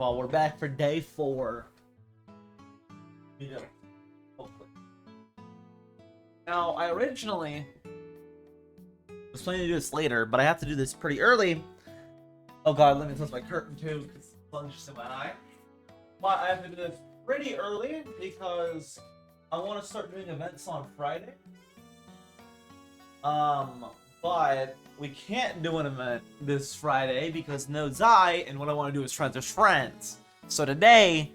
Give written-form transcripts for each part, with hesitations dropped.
Well, we're back for day 4. Hopefully. Now, I originally was planning to do this later, but I have to do this pretty early. Oh god, let me close my curtain too, because the sun's just in my eye. But I have to do this pretty early because I want to start doing events on Friday. But we can't do an event this Friday because no Zai, and what I want to do is friends with friends. So tonight,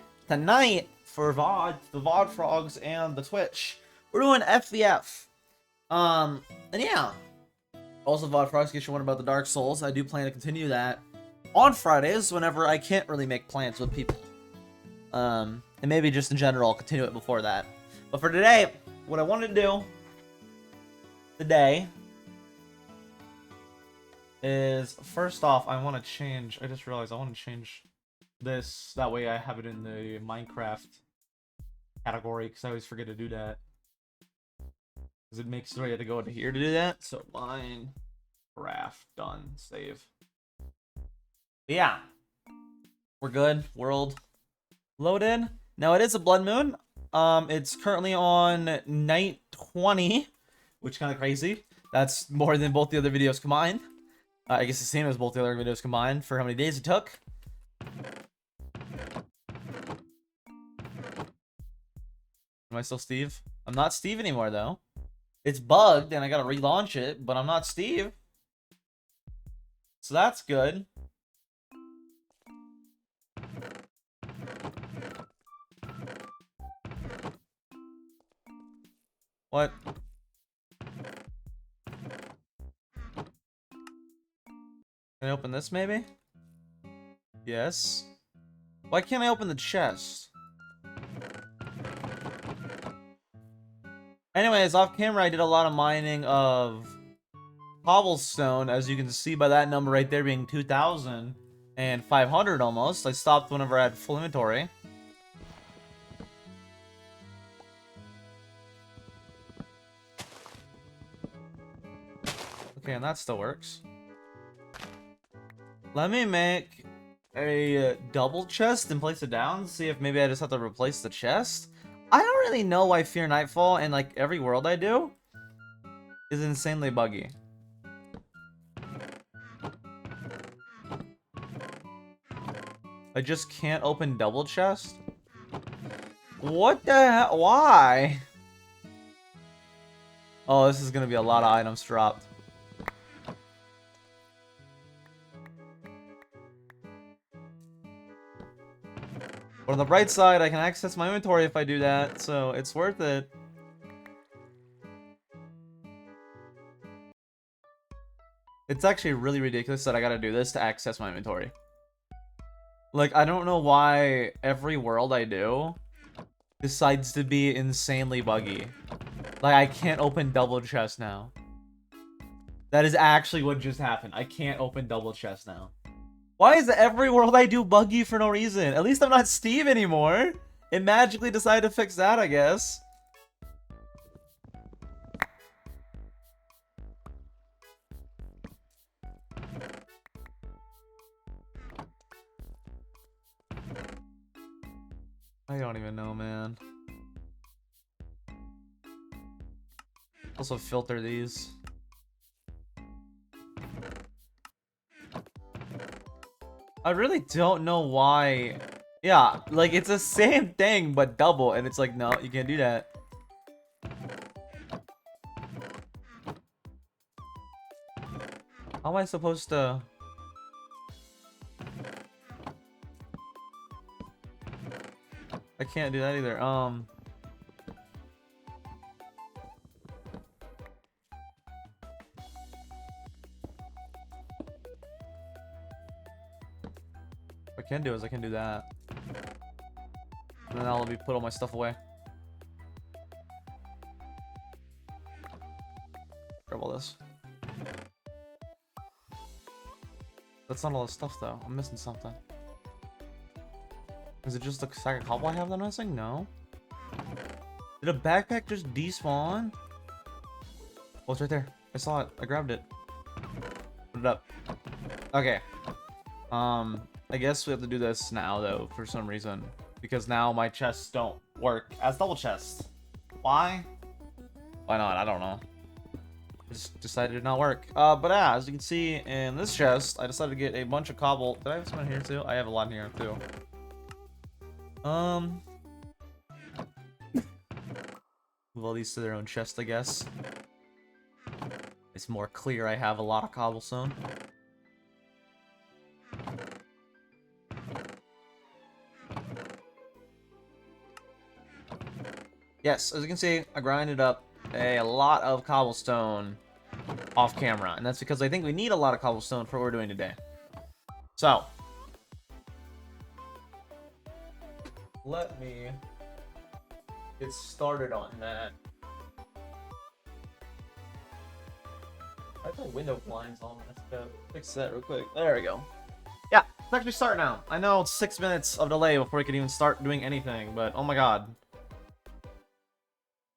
for VOD, the VOD Frogs and the Twitch, we're doing FVF. And yeah. Also, VOD Frogs, in case you're wondering about the Dark Souls, I do plan to continue that on Fridays whenever I can't really make plans with people. And maybe just in general, I'll continue it before that. But for today, what I wanted to do today is, first off, I want to change, I just realized I want to change this, that way I have it in the Minecraft category, because I always forget to do that. Because it makes sure I have to go into here to do that. So Minecraft, done, save. But yeah, we're good. World load in. Now it is a blood moon. It's currently on night 20, which is kind of crazy. That's more than both the other videos combined. I guess the same as both the other videos combined for how many days it took. Am I still Steve? I'm not Steve anymore, though. It's bugged, and I gotta relaunch it, but I'm not Steve. So that's good. What? Can I open this, maybe? Yes. Why can't I open the chest? Anyways, off camera, I did a lot of mining of cobblestone, as you can see by that number right there being 2,500 almost. I stopped whenever I had full inventory. Okay, and that still works. Let me make a double chest and place it down. See if maybe I just have to replace the chest. I don't really know why Fear Nightfall and like every world I do is insanely buggy. I just can't open double chest. What the hell? Why? Oh, this is gonna be a lot of items dropped. But on the bright side, I can access my inventory if I do that, so it's worth it. It's actually really ridiculous that I gotta do this to access my inventory. Like, I don't know why every world I do decides to be insanely buggy. Like, I can't open double chest now. That is actually what just happened. I can't open double chest now. Why is every world I do buggy for no reason? At least I'm not Steve anymore. It magically decided to fix that, I guess. I don't even know, man. Also filter these. I really don't know why. Yeah, like it's the same thing but double, and it's like, no, you can't do that. How am I supposed to? I can't do that either. What I can do is I can do that. And then I'll be put all my stuff away. Grab all this. That's not all the stuff though. I'm missing something. Is it just the sack of cobble I have that I'm missing? No. Did a backpack just despawn? Oh, it's right there. I saw it. I grabbed it. Put it up. Okay. I I guess we have to do this now, though, for some reason. Because now my chests don't work as double chests. Why? Why not? I don't know. Just decided to not work. But yeah, as you can see in this chest, I decided to get a bunch of cobble. Did I have some in here too? I have a lot in here too. Move all these to their own chest, I guess. It's more clear I have a lot of cobblestone. Yes, as you can see, I grinded up a lot of cobblestone off camera, and that's because I think we need a lot of cobblestone for what we're doing today. So, let me get started on that. I have the window blinds all messed up. Fix that real quick. There we go. Yeah, let's actually start now. I know it's 6 minutes of delay before we can even start doing anything, but oh my god.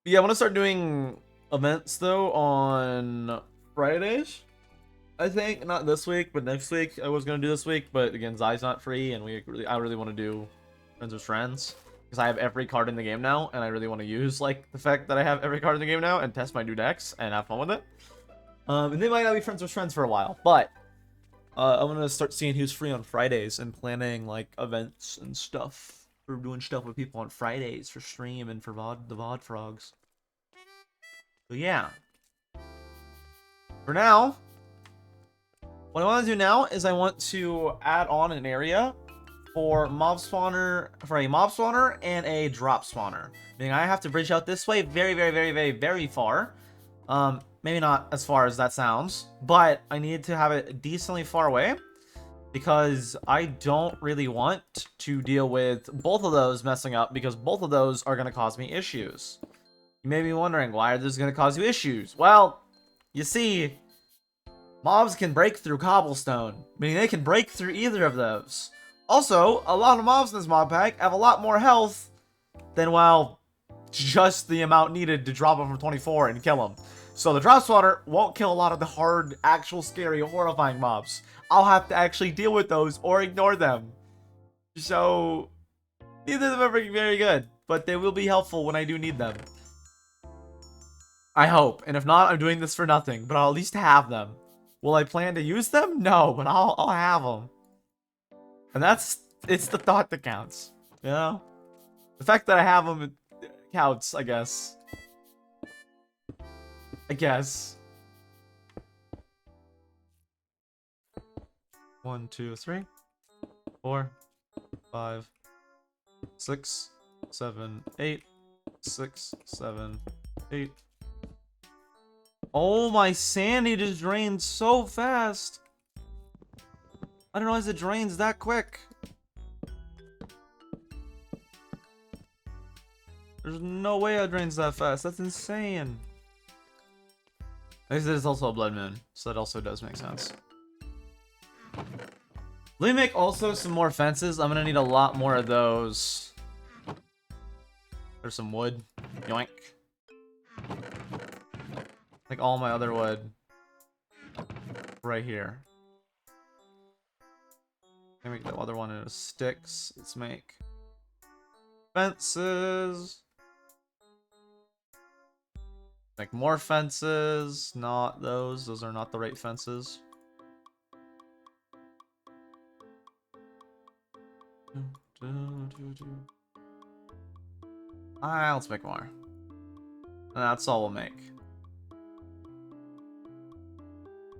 Yeah, I want to start doing events though on Fridays. I think not this week, but next week. I was gonna do this week, but again, Zai's not free, and I really want to do Friends with Friends because I have every card in the game now, and I really want to use like the fact that I have every card in the game now and test my new decks and have fun with it. And they might not be Friends with Friends for a while, but I'm gonna start seeing who's free on Fridays and planning like events and stuff. For doing stuff with people on Fridays for stream and for the VOD frogs. So yeah. For now, what I want to do now is I want to add on an area for a mob spawner and a drop spawner. Meaning I have to bridge out this way very far. Maybe not as far as that sounds, but I need to have it decently far away because I don't really want to deal with both of those messing up because both of those are going to cause me issues. You may be wondering, why are those going to cause you issues? Well, you see, mobs can break through cobblestone, meaning they can break through either of those. Also, a lot of mobs in this mob pack have a lot more health than, well, just the amount needed to drop them from 24 and kill them. So the drop spawner won't kill a lot of the hard, actual, scary, horrifying mobs. I'll have to actually deal with those or ignore them. So, neither of them are very good, but they will be helpful when I do need them. I hope, and if not, I'm doing this for nothing, but I'll at least have them. Will I plan to use them? No, but I'll have them. And it's the thought that counts, you know? The fact that I have them counts, I guess. I guess. 1, 2, 3, 4, 5, 6, 7, 8, 6, 7, 8. Oh, my sanity just drained so fast. I didn't realize it drains that quick. There's no way it drains that fast. That's insane. I guess there's also a blood moon, so that also does make sense. Let me make also some more fences. I'm gonna need a lot more of those. There's some wood. Yoink. Like all my other wood. Right here. Let me make the other one into sticks. Let's make fences. Make more fences. Not those. Those are not the right fences. Let's make more. And that's all we'll make.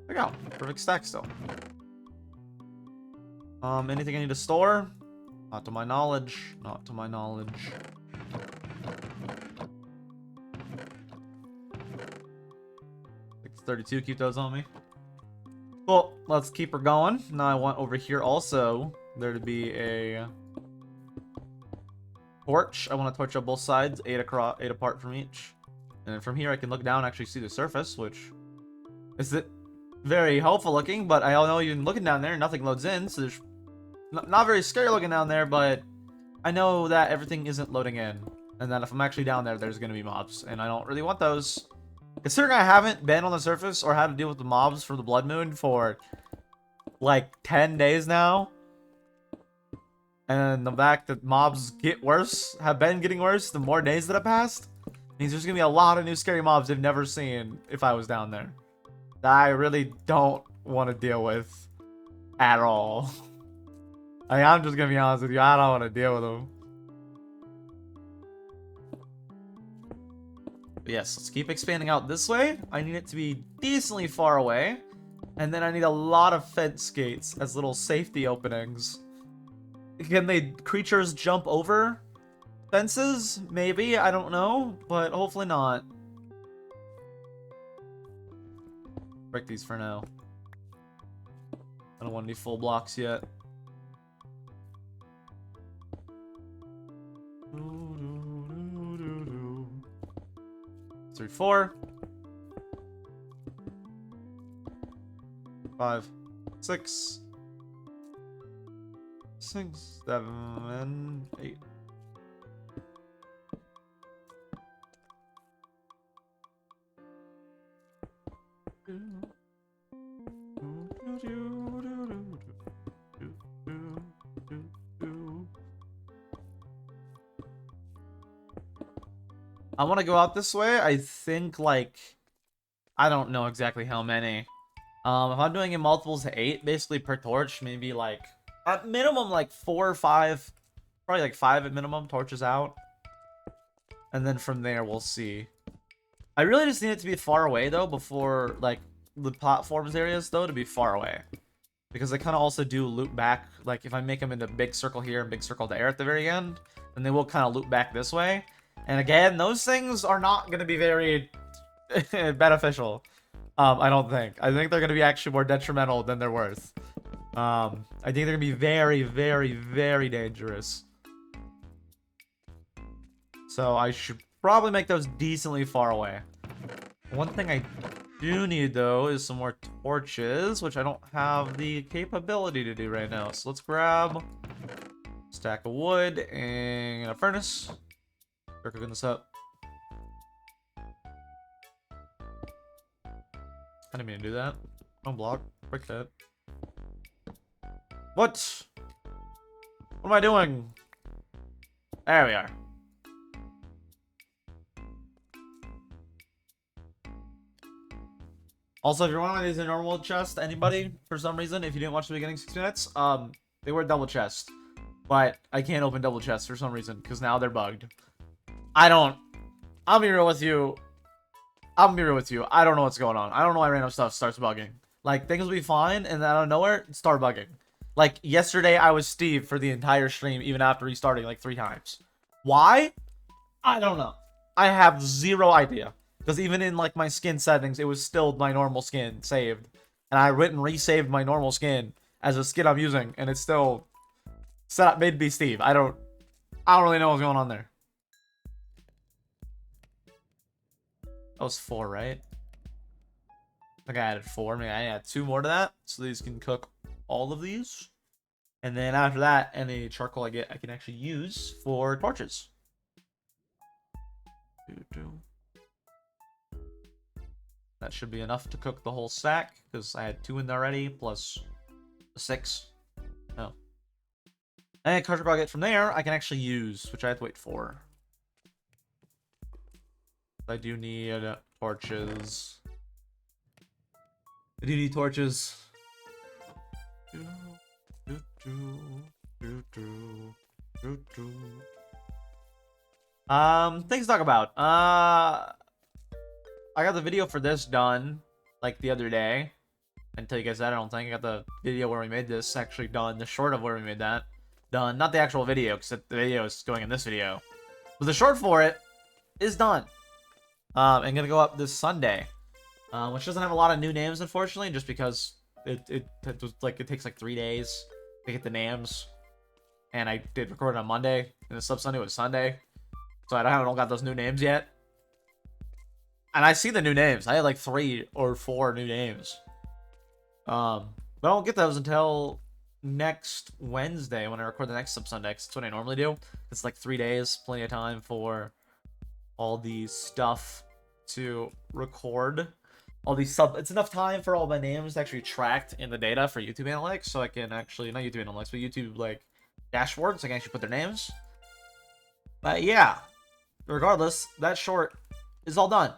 There we go. Perfect stack still. Anything I need to store? Not to my knowledge. Not to my knowledge. Like 32, keep those on me. Well, let's keep her going. Now I want over here also there to be a torch. I want to torch up both sides, 8 apart from each. And then from here I can look down and actually see the surface, which is very helpful looking, but I know even looking down there, nothing loads in, so there's not very scary looking down there, but I know that everything isn't loading in. And that if I'm actually down there, there's going to be mobs, and I don't really want those. Considering I haven't been on the surface or had to deal with the mobs for the Blood Moon for like 10 days now, and the fact that mobs get worse, have been getting worse the more days that have passed, means there's gonna be a lot of new scary mobs I've never seen if I was down there. That I really don't want to deal with at all. I'm just gonna be honest with you, I don't want to deal with them. But yes, let's keep expanding out this way. I need it to be decently far away. And then I need a lot of fence gates as little safety openings. Can the creatures jump over fences? Maybe, I don't know, but hopefully not. Break these for now. I don't want any full blocks yet. 3, 4, 5, 6, 7, 8. I want to go out this way. I think, like, I don't know exactly how many. If I'm doing in multiples of 8, basically per torch, maybe like at minimum like 4 or 5, probably like 5 at minimum torches out, and then from there we'll see. I really just need it to be far away though, before like the platforms areas though to be far away, because they kind of also do loop back. Like if I make them into big circle here and big circle there at the very end, then they will kind of loop back this way. And again, those things are not going to be very beneficial. I don't think. I think they're going to be actually more detrimental than they're worth. I think they're going to be very, very, very dangerous. So I should probably make those decently far away. One thing I do need, though, is some more torches, which I don't have the capability to do right now. So let's grab a stack of wood and a furnace. Start cooking this up. I didn't mean to do that. Don't block. Break that. What? What am I doing? There we are. Also, if you're wondering why these are normal chests, anybody, for some reason, if you didn't watch the beginning 6 minutes, they were double chests. But I can't open double chests for some reason, because now they're bugged. I'll be real with you. I don't know what's going on. I don't know why random stuff starts bugging. Like, things will be fine, and then out of nowhere, start bugging. Like, yesterday, I was Steve for the entire stream, even after restarting, like, 3 times. Why? I don't know. I have zero idea. Because even in, like, my skin settings, it was still my normal skin saved. And I went and resaved my normal skin as a skin I'm using, and it's still set up, made to be Steve. I don't really know what's going on there. That was 4, right? I think I added 4. Maybe I add 2 more to that, so these can cook all of these. And then after that, any charcoal I get, I can actually use for torches. That should be enough to cook the whole stack, because I had 2 in there already, plus the 6. Oh. And charcoal I get from there, I can actually use, which I have to wait for. I do need torches. I do need torches. Things to talk about. I got the video for this done, like, the other day. I didn't tell you guys that, I don't think. I got the video where we made this actually done. The short of where we made that done. Not the actual video, because the video is going in this video. But the short for it is done. And gonna go up this Sunday, which doesn't have a lot of new names, unfortunately, just because it takes like 3 days to get the names, and I did record it on Monday, and the sub Sunday was Sunday, so I don't got those new names yet. And I see the new names. I had like 3 or 4 new names, but I won't get those until next Wednesday when I record the next sub Sunday. 'Cause that's what I normally do. It's like 3 days, plenty of time for all the stuff to record, all these it's enough time for all my names to actually tracked in the data for YouTube analytics, so I can actually, not YouTube analytics, but YouTube, like, dashboard, so I can actually put their names. But yeah, regardless, that short is all done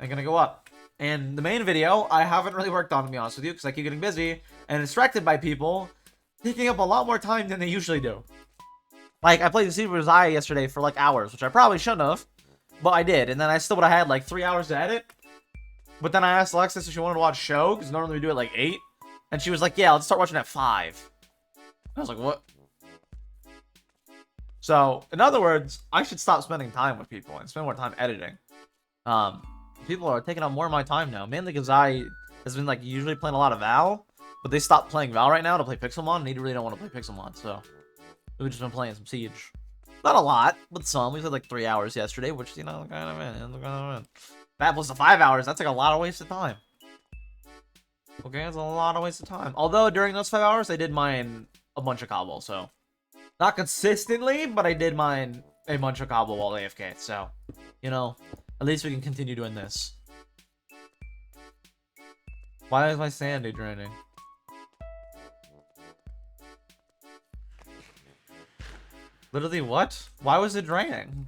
and gonna go up. And the main video, I haven't really worked on, to be honest with you, because I keep getting busy and distracted by people taking up a lot more time than they usually do. Like, I played the Seaver's Eye yesterday for like hours, which I probably shouldn't have, but I did. And then I still would have had like 3 hours to edit. But then I asked Alexis if she wanted to watch a show, because normally we do it like 8. And she was like, yeah, let's start watching at 5. I was like, what? So, in other words, I should stop spending time with people and spend more time editing. People are taking up more of my time now, mainly because I has been like usually playing a lot of Val, but they stopped playing Val right now to play Pixelmon, and they really don't want to play Pixelmon, so we've just been playing some Siege. Not a lot, but some. We had like 3 hours yesterday, which, you know, kind of in. That plus the 5 hours, that's like a lot of wasted time. Okay, that's a lot of wasted time. Although during those 5 hours, I did mine a bunch of cobble, so not consistently, but I did mine a bunch of cobble while AFK, so, you know, at least we can continue doing this. Why is my sandy draining? Literally what? Why was it draining?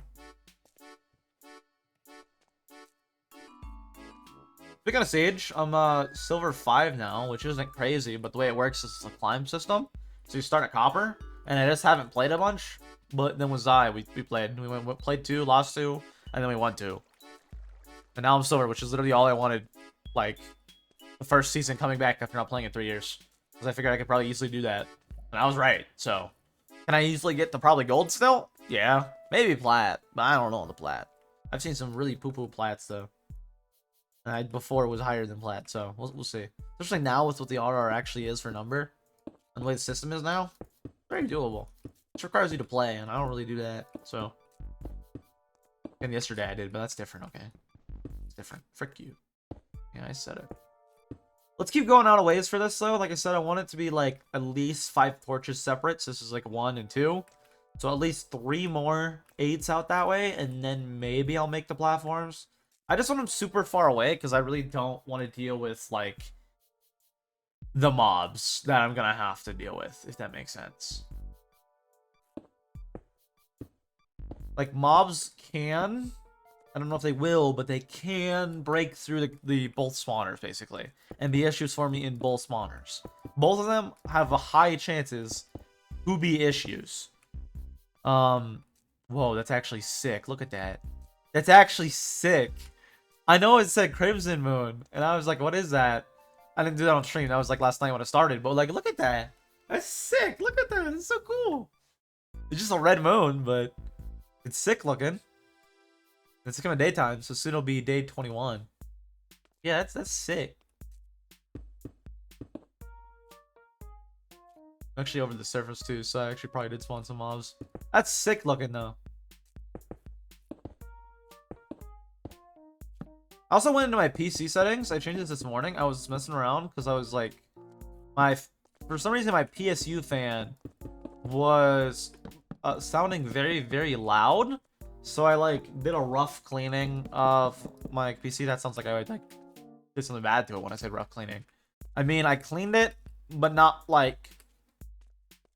Speaking of Siege, I'm silver 5 now, which isn't crazy, but the way it works is a climb system. So you start at copper, and I just haven't played a bunch, but then with Zai, we played. We played 2, lost 2, and then we won 2. And now I'm silver, which is literally all I wanted, like, the first season coming back after not playing in 3 years. Because I figured I could probably easily do that. And I was right, so. Can I easily get to probably gold still? Yeah. Maybe plat, but I don't know on the plat. I've seen some really poo-poo plats, though. And before it was higher than plat, so we'll see. Especially now with what the RR actually is for number. And the way the system is now. Very doable. It requires you to play, and I don't really do that, so. And yesterday I did, but that's different, okay? It's different. Frick you. Yeah, I said it. Let's keep going out of ways for this, though. Like I said, I want it to be, like, at least 5 torches separate. So this is, like, 1 and 2. So at least 3 more 8s out that way, and then maybe I'll make the platforms. I just want them super far away, because I really don't want to deal with, like, the mobs that I'm going to have to deal with, if that makes sense. Like, mobs can... I don't know if they will, but they can break through the both spawners, basically. And be issues for me in both spawners. Both of them have a high chances to be issues. Whoa, that's actually sick. Look at that. That's actually sick. I know it said Crimson Moon, and I was like, what is that? I didn't do that on stream. That was like last night when I started. But like, look at that. That's sick. Look at that. It's so cool. It's just a red moon, but it's sick looking. It's coming daytime, so soon it'll be day 21. Yeah, that's sick. Actually over the surface too, so I actually probably did spawn some mobs. That's sick looking though. I also went into my PC settings. I changed this morning. I was messing around because I was like, for some reason my PSU fan was sounding very, very loud. So I like did a rough cleaning of my PC. That sounds like I would like did something bad to it when I said rough cleaning. I mean, I cleaned it, but not like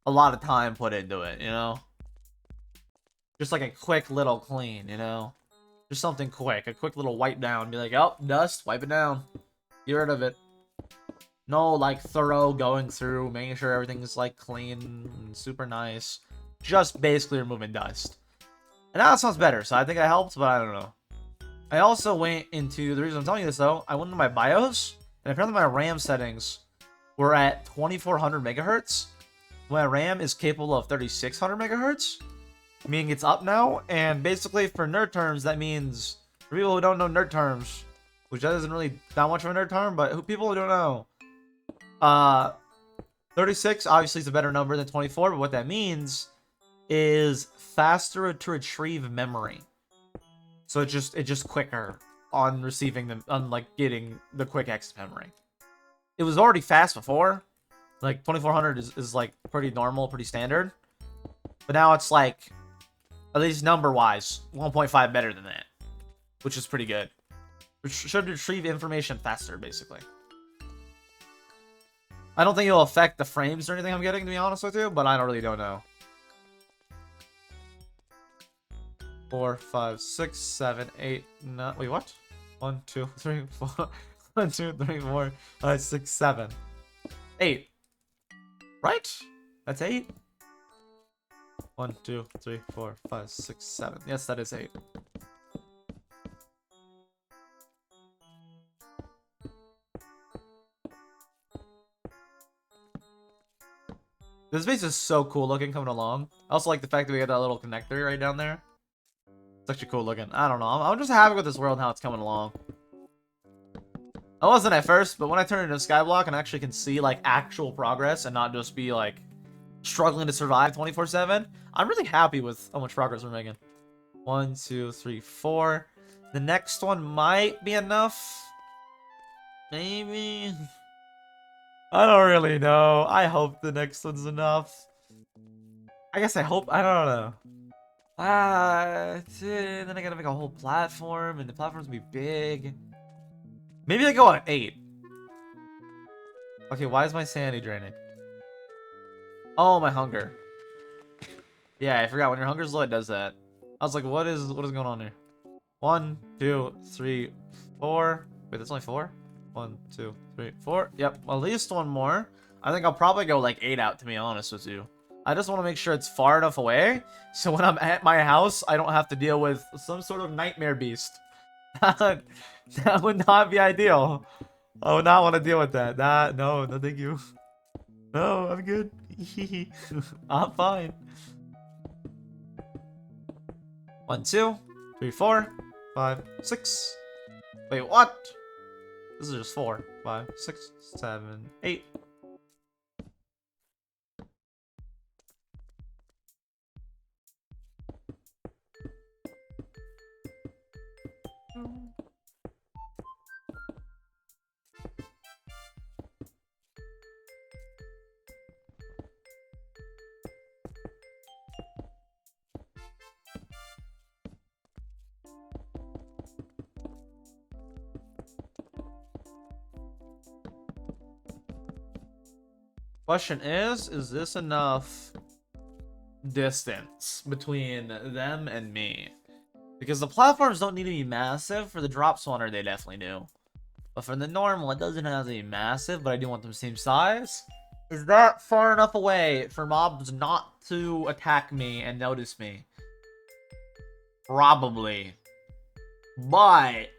a lot of time put into it, you know? Just like a quick little clean, you know? Just something quick, a quick little wipe down. Be like, oh, dust, wipe it down. Get rid of it. No, like, thorough going through, making sure everything's like clean and super nice. Just basically removing dust. And now it sounds better, so I think I helped, but I don't know. I also went into, the reason I'm telling you this though, I went into my BIOS, and apparently my RAM settings were at 2400 megahertz. My RAM is capable of 3600 megahertz, meaning it's up now, and basically for nerd terms, that means, for people who don't know nerd terms, which that isn't really that much of a nerd term, but people who don't know, 36 obviously is a better number than 24, but what that means is faster to retrieve memory. So it's just quicker on receiving them, on like getting the quick X memory. It was already fast before. Like 2400 is like pretty normal, pretty standard. But now it's like, at least number wise, 1.5 better than that. Which is pretty good. Which should retrieve information faster, basically. I don't think it'll affect the frames or anything I'm getting, to be honest with you, but I really don't know. 4, 5, 6, 7, 8, 9. Wait, what? 1, 2, 3, 4. 1, 2, 3, 4, 5, 6, 7. 8. Right? That's 8. 1, 2, 3, 4, 5, 6, 7. Yes, that is 8. This base is so cool looking coming along. I also like the fact that we got that little connector right down there. It's actually cool looking. I don't know. I'm just happy with this world and how it's coming along. I wasn't at first, but when I turn into Skyblock and actually can see like actual progress and not just be like struggling to survive 24/7, I'm really happy with how much progress we're making. 1, 2, 3, 4. The next one might be enough. Maybe. I don't really know. I hope the next one's enough. I guess I hope. I don't know. Then I gotta make a whole platform, and the platform's gonna be big. Maybe I go on 8. Okay, why is my sanity draining? Oh, my hunger. Yeah, I forgot. When your hunger's low, it does that. I was like, what is going on here? 1, 2, 3, 4. Wait, that's only 4? 1, 2, 3, 4. Yep, at least one more. I think I'll probably go like 8 out, to be honest with you. I just want to make sure it's far enough away, so when I'm at my house, I don't have to deal with some sort of nightmare beast. That would not be ideal. I would not want to deal with that. No, thank you. No, I'm good. I'm fine. 1, 2, 3, 4, 5, 6. Wait, what? This is just 4, 5, 6, 7, 8. Question is this enough distance between them and me? Because the platforms don't need to be massive. For the drop spawner, they definitely do. But for the normal, it doesn't have to be massive, but I do want them the same size. Is that far enough away for mobs not to attack me and notice me? Probably. But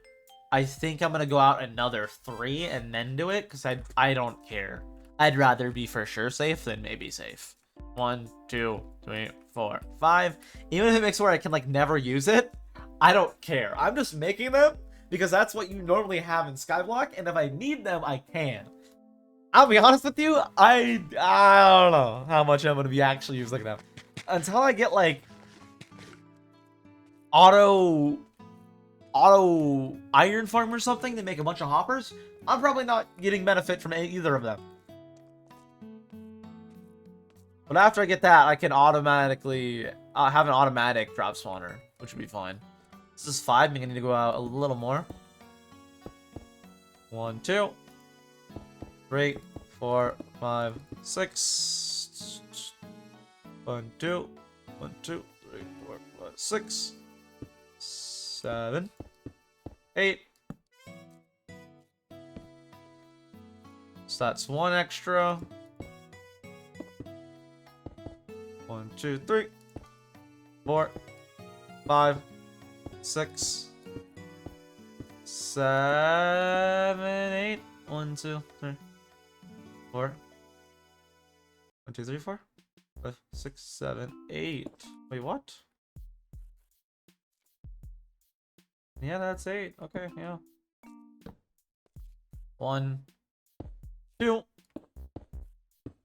I think I'm going to go out another 3 and then do it, because I don't care. I'd rather be for sure safe than maybe safe. 1, 2, 3, 4, 5. Even if it makes where I can like never use it, I don't care. I'm just making them because that's what you normally have in Skyblock, and if I need them, I can. I'll be honest with you, I don't know how much I'm gonna be actually using them until I get like auto iron farm or something to make a bunch of hoppers. I'm probably not getting benefit from either of them. But after I get that, I can automatically have an automatic drop spawner, which would be fine. This is 5, meaning I need to go out a little more. 1, 2, 3, 4, 5, 6. 1, 2, 1, 2, 3, 4, 5, 6, 7, 8. So that's 1 extra. 1, 2, 3, 4, 5, 6, 7, 8. 1, 2, 3, 4. 1, 2, 3, 4, 5, 6, 7, 8. Wait, what? Yeah, that's 8. Okay, yeah. 1, 2.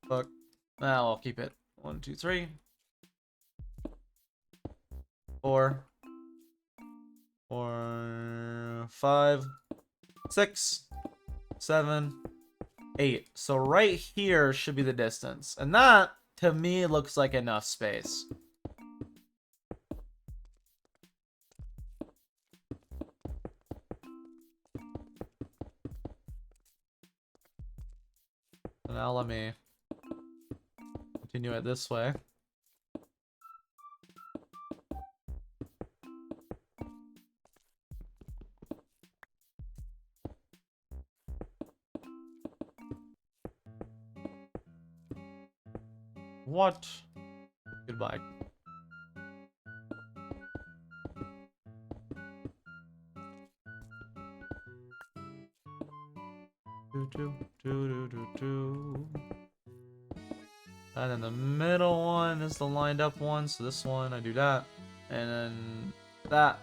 Fuck. Now I'll keep it. 1, 2, 3, 4, 5, 6, 7, 8. So right here should be the distance. And that, to me, looks like enough space. So now let me continue it this way. What? Goodbye. And then the middle one is the lined up one, so this one, I do that. And then that.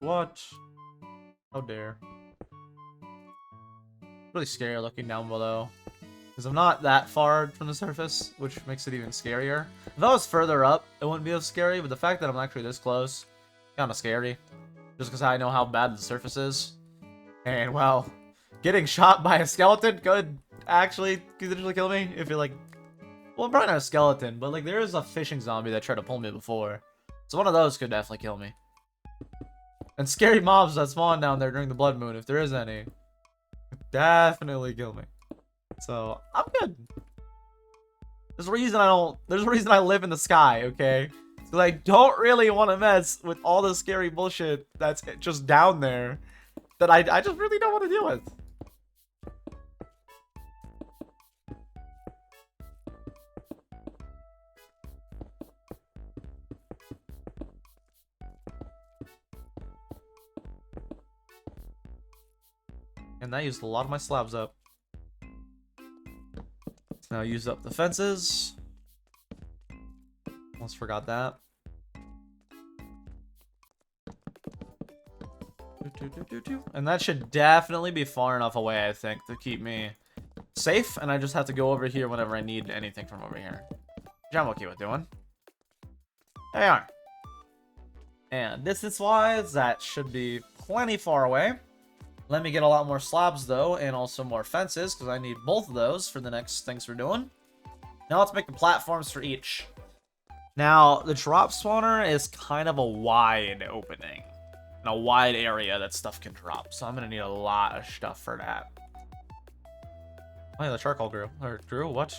What? How dare. Really scary looking down below. Because I'm not that far from the surface, which makes it even scarier. If I was further up, it wouldn't be as scary, but the fact that I'm actually this close, kind of scary. Just because I know how bad the surface is. And, well, getting shot by a skeleton could actually potentially kill me if you're like... Well, probably not a skeleton, but like there is a fishing zombie that tried to pull me before. So one of those could definitely kill me. And scary mobs that spawn down there during the blood moon, if there is any, definitely kill me. So I'm good. There's a reason I live in the sky, okay? Because I don't really want to mess with all the scary bullshit that's just down there that I just really don't want to deal with. And that used a lot of my slabs up. So now I used up the fences. Almost forgot that. And that should definitely be far enough away, I think, to keep me safe. And I just have to go over here whenever I need anything from over here. Which I'm okay with doing. There you are. And distance-wise, that should be plenty far away. Let me get a lot more slabs, though, and also more fences, because I need both of those for the next things we're doing. Now let's make the platforms for each. Now, the drop spawner is kind of a wide opening. And a wide area that stuff can drop. So I'm going to need a lot of stuff for that. Oh, yeah, the charcoal grew. Or grew? What?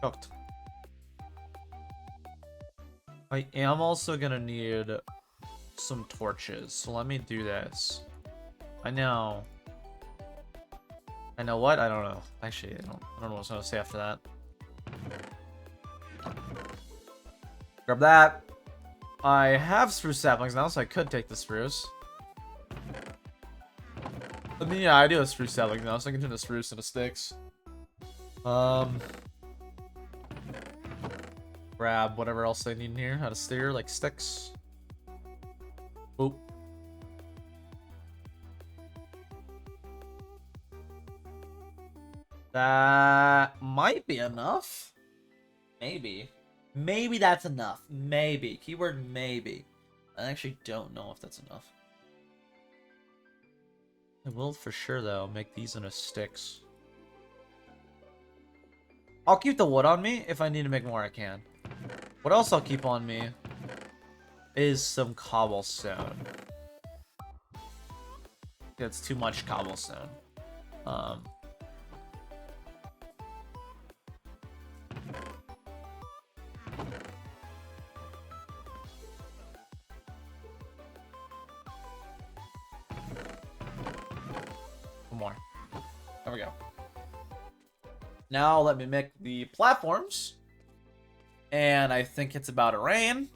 Cooked. I am also going to need some torches. So let me do this. I know what? I don't know. Actually, I don't know what I was going to say after that. Grab that. I have spruce saplings now, so I could take the spruce. I mean, yeah, I do have spruce saplings now, so I can turn the spruce into sticks. Grab whatever else I need in here. How to steer, like sticks. Oop. That might be enough. Maybe. Maybe that's enough. Maybe. Keyword maybe. I actually don't know if that's enough. I will for sure, though, make these into sticks. I'll keep the wood on me. If I need to make more, I can. What else I'll keep on me is some cobblestone. That's too much cobblestone. More. There we go. Now let me make the platforms. And I think it's about to rain.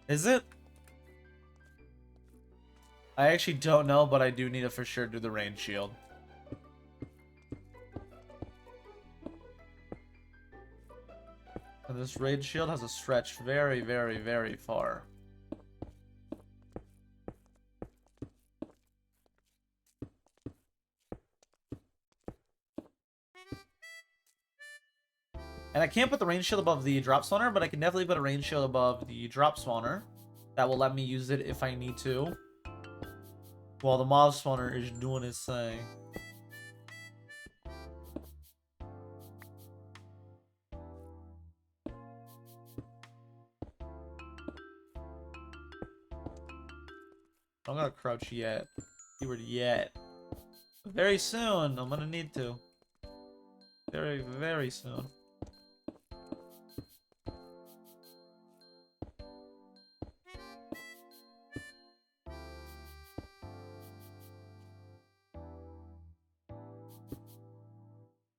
Is it? I actually don't know, but I do need to for sure do the rain shield. And this rain shield has a stretch very, very, very far. And I can't put the rain shield above the drop spawner, but I can definitely put a rain shield above the drop spawner. That will let me use it if I need to. While the mob spawner is doing its thing. gonna crouch yet. Keyword yet. Very soon, I'm gonna need to. Very, very soon.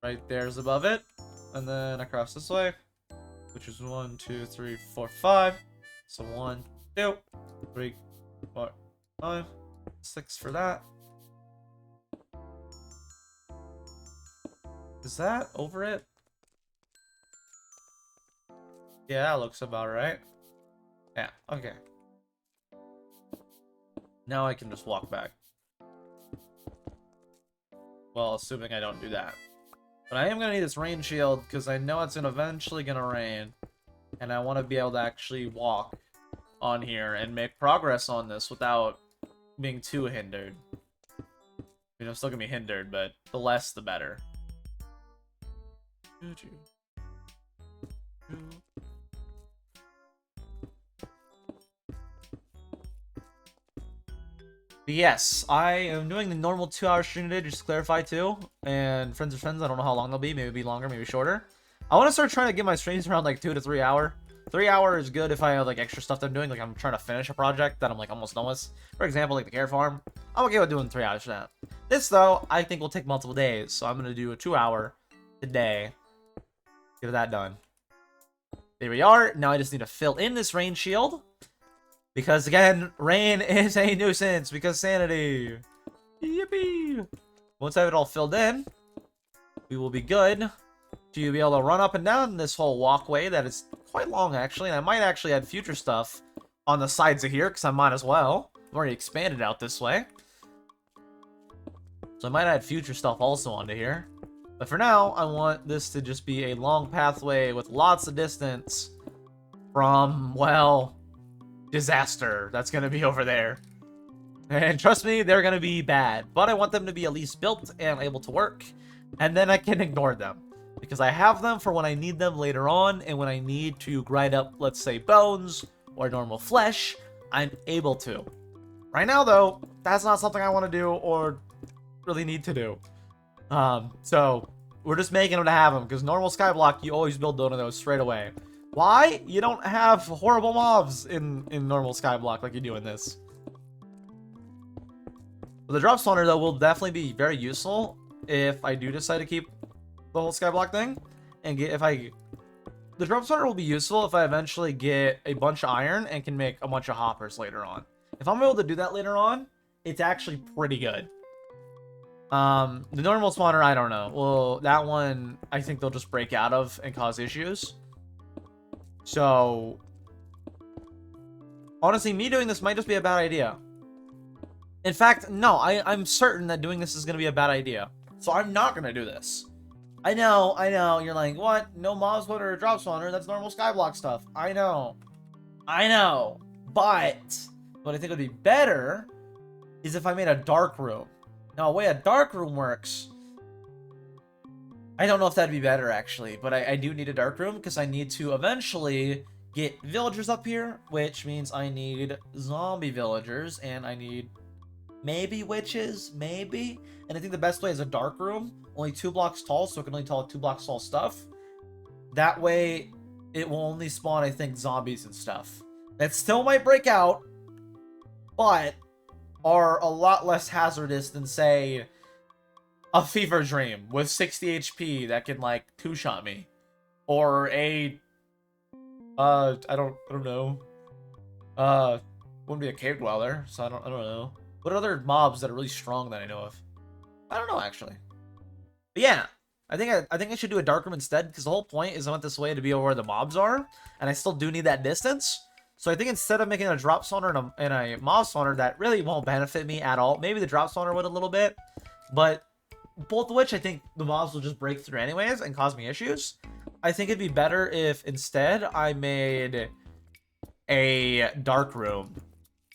Right there's above it. And then across this way. Which is 1, 2, 3, 4, 5. So 1, 2, 3, 4, 5, 6 for that. Is that over it? Yeah, that looks about right. Yeah, okay. Now I can just walk back. Well, assuming I don't do that. But I am going to need this rain shield because I know it's eventually going to rain. And I want to be able to actually walk on here and make progress on this without being too hindered. I mean, I'm still going to be hindered, but the less the better. Yes, I am doing the normal 2-hour stream today, just to clarify too. And friends of friends, I don't know how long they'll be. Maybe it'll be longer, maybe shorter. I want to start trying to get my streams around like 2 to 3 hour. 3 hour is good if I have like extra stuff that I'm doing. Like I'm trying to finish a project that I'm like almost done with. For example, like the care farm. I'm okay with doing 3 hours for that. This though, I think will take multiple days. So I'm going to do a 2-hour today. Get that done. There we are. Now I just need to fill in this rain shield. Because again, rain is a nuisance because sanity. Yippee! Once I have it all filled in, we will be good to be able to run up and down this whole walkway that is quite long actually. And I might actually add future stuff on the sides of here because I might as well. I've already expanded out this way. So I might add future stuff also onto here. But for now, I want this to just be a long pathway with lots of distance from, well, disaster that's going to be over there. And trust me, they're going to be bad. But I want them to be at least built and able to work. And then I can ignore them. Because I have them for when I need them later on. And when I need to grind up, let's say, bones or normal flesh, I'm able to. Right now, though, that's not something I want to do or really need to do. So we're just making them to have them. Because normal Skyblock, you always build one of those straight away. Why? You don't have horrible mobs in normal Skyblock like you do in this. But the drop spawner, though, will definitely be very useful if I do decide to keep the whole Skyblock thing. And the drop spawner will be useful if I eventually get a bunch of iron and can make a bunch of hoppers later on. If I'm able to do that later on, it's actually pretty good. The normal spawner, I don't know. Well, that one, I think they'll just break out of and cause issues. So, honestly, me doing this might just be a bad idea. In fact, no, I'm certain that doing this is going to be a bad idea. So I'm not going to do this. I know, you're like, what? No mob spawner or drop spawner, that's normal Skyblock stuff. I know. But what I think would be better is if I made a dark room. Now, the way a dark room works, I don't know if that'd be better, actually, but I do need a dark room because I need to eventually get villagers up here, which means I need zombie villagers, and I need maybe witches, maybe? And I think the best way is a dark room, only 2 blocks tall, so it can only tell 2 blocks tall stuff. That way, it will only spawn, I think, zombies and stuff. That still might break out, but are a lot less hazardous than, say, a fever dream with 60 HP that can, like, 2-shot me. Or a, I don't know. Wouldn't be a cave dweller, so I don't know. What other mobs that are really strong that I know of? I don't know, actually. But yeah, I think I should do a dark room instead, because the whole point is I want this way to be over where the mobs are, and I still do need that distance. So I think instead of making a drop spawner and a mob spawner, that really won't benefit me at all. Maybe the drop spawner would a little bit, but both of which I think the mobs will just break through anyways and cause me issues. I think it'd be better if instead I made a dark room,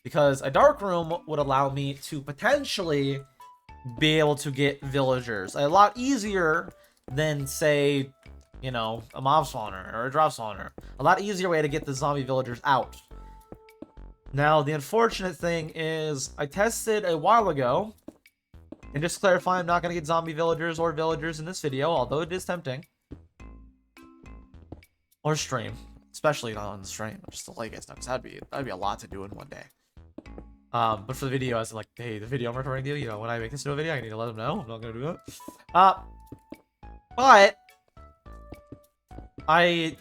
because a dark room would allow me to potentially be able to get villagers a lot easier than, say, you know, a mob spawner or a drop spawner. A lot easier way to get the zombie villagers out. Now, the unfortunate thing is I tested a while ago, and just to clarify, I'm not going to get zombie villagers or villagers in this video, although it is tempting. Or stream. Especially not on the stream, just to let you guys know, because that'd be a lot to do in one day. But for the video, as like, hey, the video I'm recording you, when I make this new video, I need to let them know. I'm not gonna do that. But I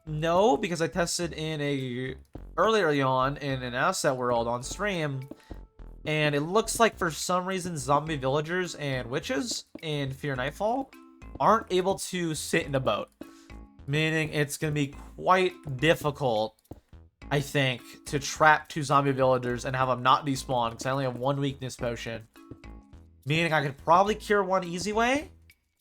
know because I tested earlier on in an asset world on stream, and it looks like for some reason zombie villagers and witches in Fear Nightfall aren't able to sit in a boat. Meaning it's gonna be quite difficult, I think, to trap 2 zombie villagers and have them not despawn, because I only have 1 weakness potion. Meaning I could probably cure one easy way.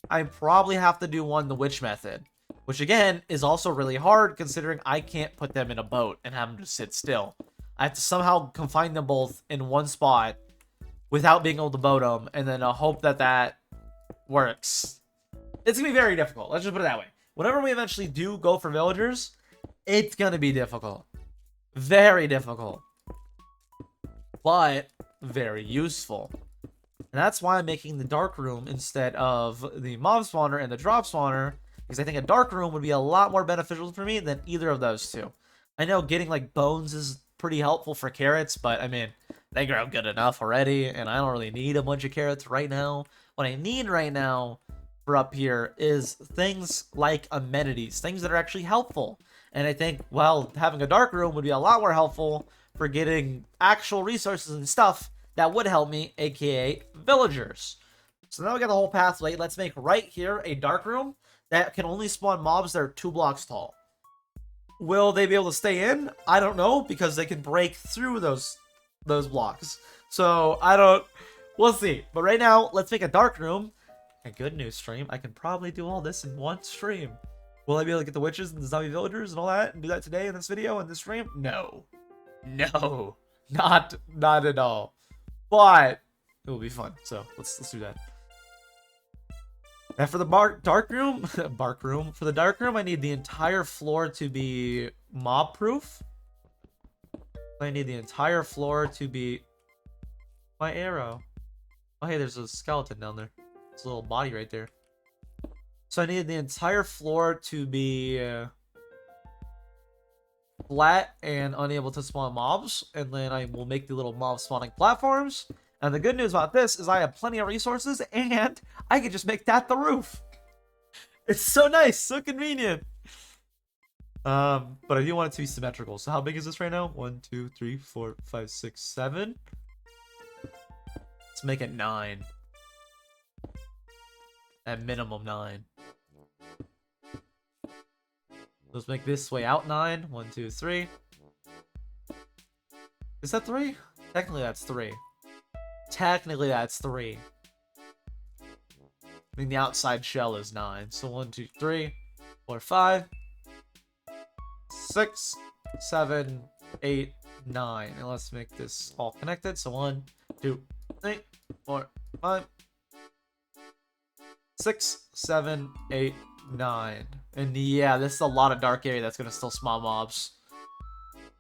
I probably have to do one the witch method. Which, again, is also really hard, considering I can't put them in a boat and have them just sit still. I have to somehow confine them both in one spot without being able to boat them, and then hope that that works. It's gonna be very difficult. Let's just put it that way. Whenever we eventually do go for villagers, it's gonna be difficult. Very difficult. But very useful. And that's why I'm making the dark room instead of the mob spawner and the drop spawner, because I think a dark room would be a lot more beneficial for me than either of those two. I know getting like bones is pretty helpful for carrots, but I mean, they grow good enough already, and I don't really need a bunch of carrots right now. What I need right now for up here is things like amenities, things that are actually helpful. And I think, well, having a dark room would be a lot more helpful for getting actual resources and stuff that would help me, aka villagers. So now we got the whole pathway. Let's make right here a dark room that can only spawn mobs that are 2 blocks tall. Will they be able to stay in? I don't know, because they can break through those blocks. So we'll see. But right now, let's make a dark room. And good news, stream, I can probably do all this in one stream. Will I be able to get the witches and the zombie villagers and all that and do that today in this video in this stream? No. No. Not at all. But it will be fun. So let's do that. And for the dark room, for the dark room, I need the entire floor to be mob proof. I need the entire floor to be my arrow. Oh, hey, there's a skeleton down there. It's a little body right there. So I needed the entire floor to be flat and unable to spawn mobs. And then I will make the little mob spawning platforms. And the good news about this is I have plenty of resources and I can just make that the roof. It's so nice, so convenient. But I do want it to be symmetrical. So how big is this right now? 1, 2, 3, 4, 5, 6, 7. Let's make it 9. At minimum 9. Let's make this way out 9. 1, 2, 3. Is that 3? Technically that's 3. Technically that's 3. I think the outside shell is 9. So 1, 2, 3, 4, 5, 6, 7, 8, 9. And let's make this all connected. So 1, 2, 3, 4, 5, 6, 7, 8, 9. And yeah, this is a lot of dark area that's going to still spawn mobs.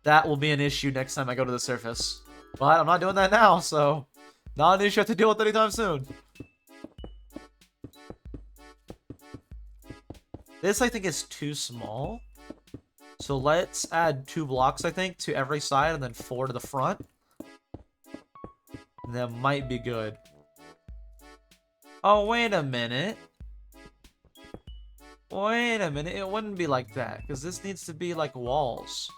That will be an issue next time I go to the surface. But I'm not doing that now, so not an issue I have to deal with anytime soon. This, I think, is too small. So let's add 2 blocks, I think, to every side and then 4 to the front. And that might be good. Oh, wait a minute. Wait a minute. It wouldn't be like that, because this needs to be like walls.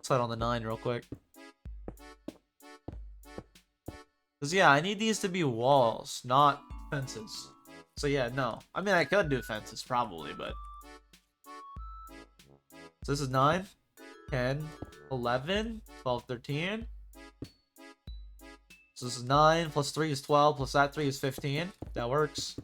Slide on the 9 real quick. Because, yeah, I need these to be walls, not fences. So, yeah, no. I mean, I could do fences, probably, but... So, this is 9, 10, 11, 12, 13. So, this is 9, plus 3 is 12, plus that 3 is 15. That works.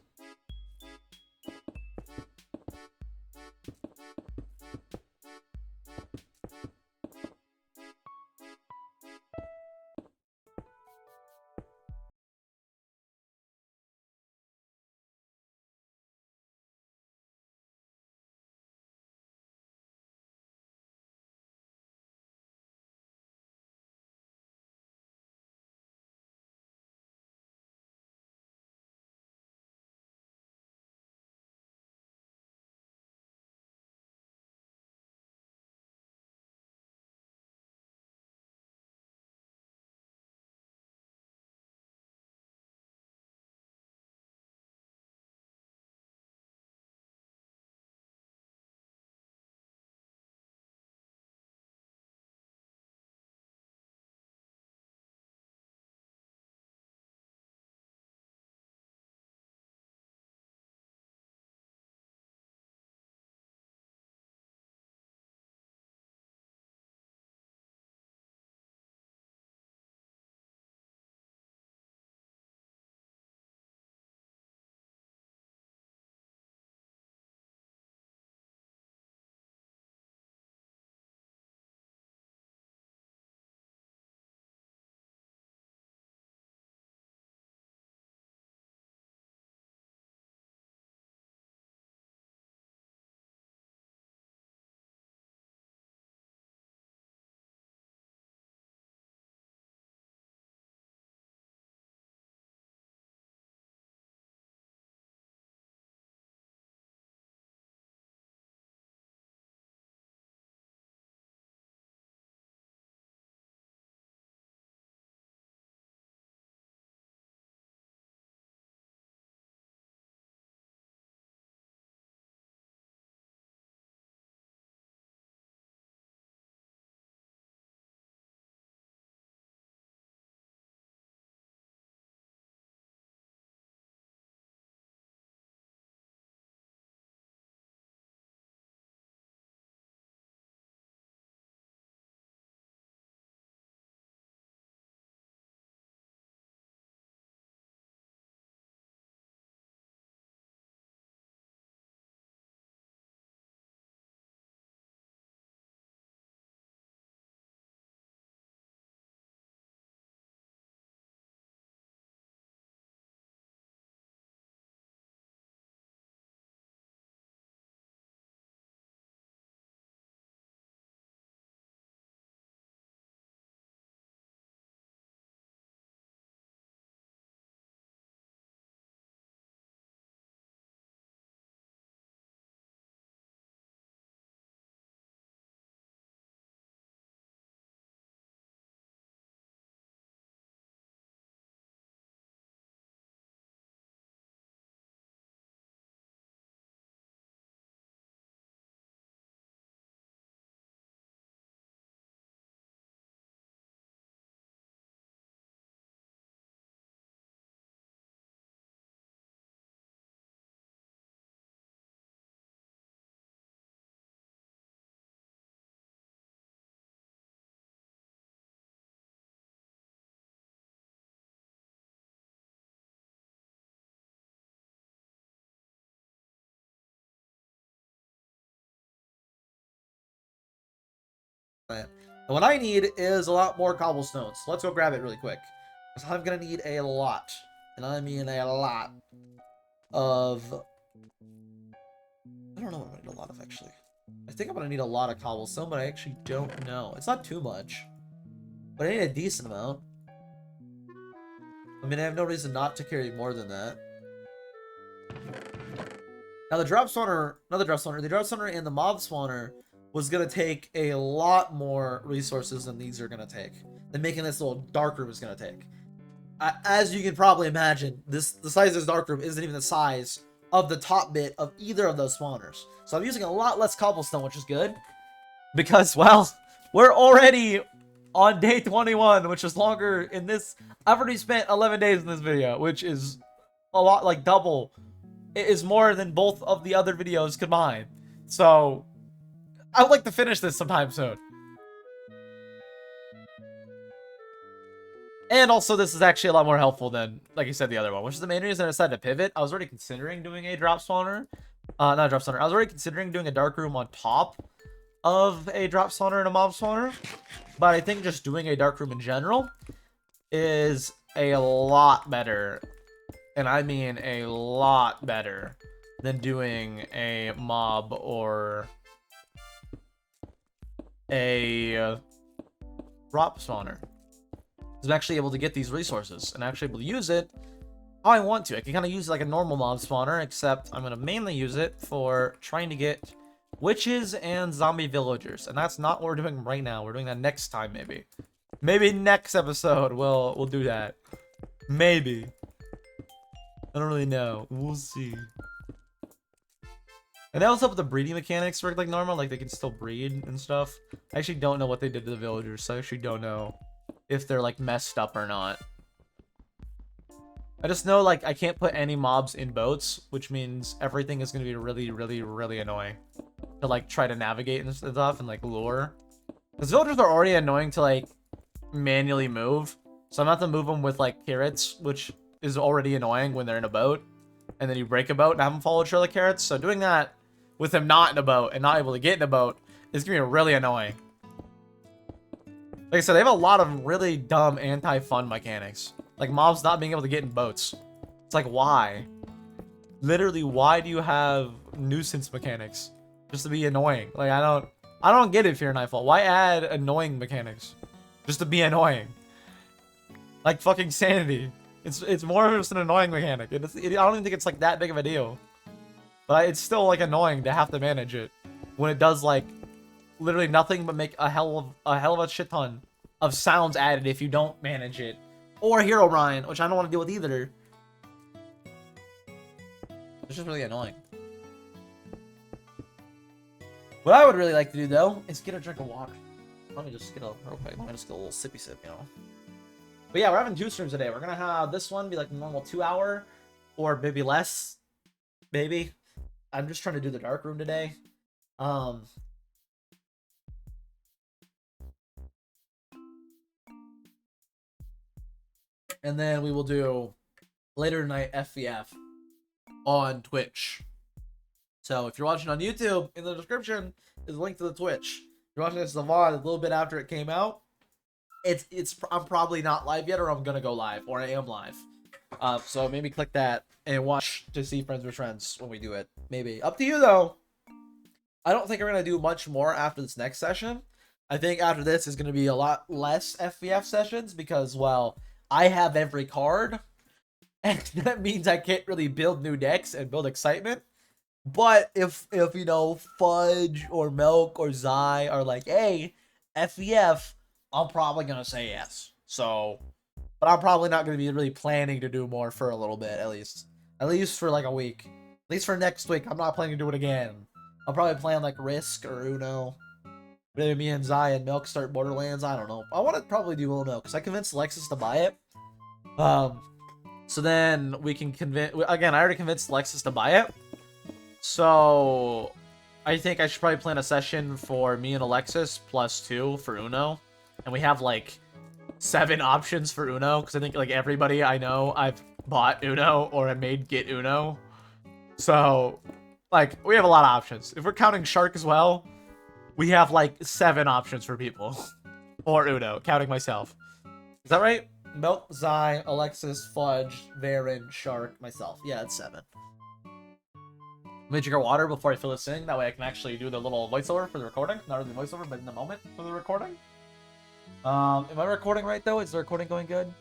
And what I need is a lot more cobblestones. So let's go grab it really quick. Because I'm going to need a lot. And I mean a lot of... I don't know what I'm going to need a lot of, actually. I think I'm going to need a lot of cobblestone, but I actually don't know. It's not too much. But I need a decent amount. I mean, I have no reason not to carry more than that. Now, the drop spawner, not the drop spawner, the drop spawner and the mob spawner was going to take a lot more resources than these are going to take. Than making this little dark room is going to take. As you can probably imagine, the size of this dark room isn't even the size of the top bit of either of those spawners. So I'm using a lot less cobblestone, which is good. Because, well, we're already on day 21, which is longer in this. I've already spent 11 days in this video, which is a lot, like double. It is more than both of the other videos combined. So, I would like to finish this sometime soon. And also, this is actually a lot more helpful than, like I said, the other one, which is the main reason I decided to pivot. I was already considering doing a drop spawner. Not a drop spawner. I was already considering doing a dark room on top of a drop spawner and a mob spawner. But I think just doing a dark room in general is a lot better. And I mean a lot better than doing a mob or a drop spawner. I'm actually able to get these resources and actually able to use it how I want to. I can kind of use it like a normal mob spawner, except I'm going to mainly use it for trying to get witches and zombie villagers. And that's not what we're doing right now. We're doing that next time, maybe. Maybe next episode we'll do that. Maybe. I don't really know. We'll see. And that was up with the breeding mechanics work like normal. Like they can still breed and stuff. I actually don't know what they did to the villagers, so I actually don't know if they're like messed up or not. I just know like I can't put any mobs in boats, which means everything is going to be really, really, really annoying to like try to navigate and stuff and like lure. Because villagers are already annoying to like manually move, so I'm gonna have to move them with like carrots, which is already annoying when they're in a boat, and then you break a boat and have them follow a trail of carrots. So doing that with them not in a boat and not able to get in a boat is gonna be really annoying. Like I said, they have a lot of really dumb anti-fun mechanics. Like mobs not being able to get in boats. It's like, why? Literally, why do you have nuisance mechanics? Just to be annoying. Like, I don't get it, Fear Nightfall. Why add annoying mechanics? Just to be annoying. Like fucking sanity. It's more of just an annoying mechanic. I don't even think it's like that big of a deal. But it's still like annoying to have to manage it. When it does like literally nothing but make a hell of a shit ton of sounds added if you don't manage it. Or Herobrine, which I don't want to deal with either. It's just really annoying. What I would really like to do though is get a drink of water. Let me just get a real quick. Let me just get a little sippy sip, you know. But yeah, we're having 2 streams today. We're gonna have this one be like a normal 2-hour, or maybe less. Maybe. I'm just trying to do the dark room today. And then we will do later tonight FVF on Twitch. So if you're watching on YouTube, in the description is a link to the Twitch. If you're watching this as a VOD a little bit after it came out, I'm probably not live yet, or I'm gonna go live, or I am live. So maybe click that and watch to see Friends with Friends when we do it. Maybe. Up to you though. I don't think we're gonna do much more after this next session. I think after this is gonna be a lot less FVF sessions because, well, I have every card, and that means I can't really build new decks and build excitement. But if you know, Fudge or Milk or Zai are like, hey, FVF, I'm probably gonna say yes. So, but I'm probably not gonna be really planning to do more for a little bit, at least for like a week. At least for next week, I'm not planning to do it again. I'll probably play on like Risk or Uno. Maybe me and Zai and Milk start Borderlands. I don't know. I want to probably do Uno because I convinced Lexus to buy it. So then we can convince. Again, I already convinced Lexus to buy it. So I think I should probably plan a session for me and Alexis +2 for Uno, and we have like 7 options for Uno because I think like everybody I know I've bought Uno or I made get Uno. So like we have a lot of options. If we're counting Shark as well, We have like 7 options for people. Or Uno, counting myself. Is that right? Milk, Zai, Alexis, Fudge, Varen, Shark, myself. Yeah, it's 7. Let me drink our water before I fill this in. That way I can actually do the little voiceover for the recording. Not really voiceover, but in the moment for the recording. Am I recording right though? Is the recording going good?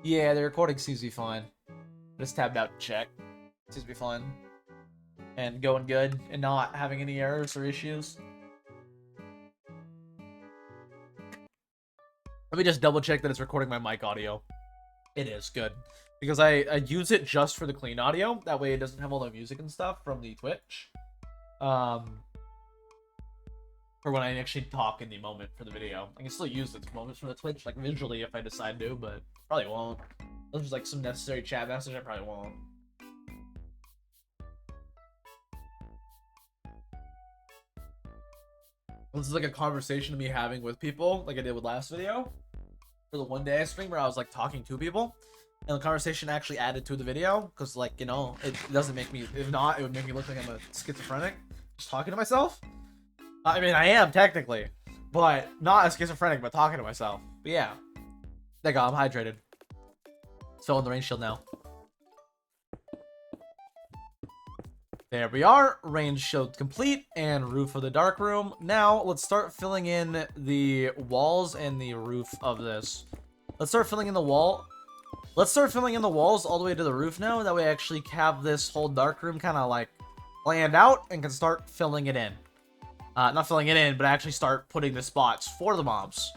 Yeah, the recording seems to be fine. Just tabbed out to check. Seems to be fine. And going good and not having any errors or issues. Let me just double check that it's recording my mic audio. It is good. Because I use it just for the clean audio. That way it doesn't have all the music and stuff from the Twitch. For when I actually talk in the moment for the video. I can still use the moments from the Twitch, like visually if I decide to, but probably won't. Unless there's like some necessary chat message, I probably won't. This is like a conversation to me having with people, like I did with last video. For the one day I streamed where I was like talking to people. And the conversation actually added to the video. Because like, you know, it doesn't make me, if not, it would make me look like I'm a schizophrenic. Just talking to myself. I mean, I am technically. But not a schizophrenic, but talking to myself. But yeah. There you go, I'm hydrated. Still in the rain shield now. There we are, range shield complete, and roof of the dark room. Now, let's start filling in the walls and the roof of this. Let's start filling in the wall. Let's start filling in the walls all the way to the roof now. That way I actually have this whole dark room kind of like planned out and can start filling it in. Not filling it in, but actually start putting the spots for the mobs.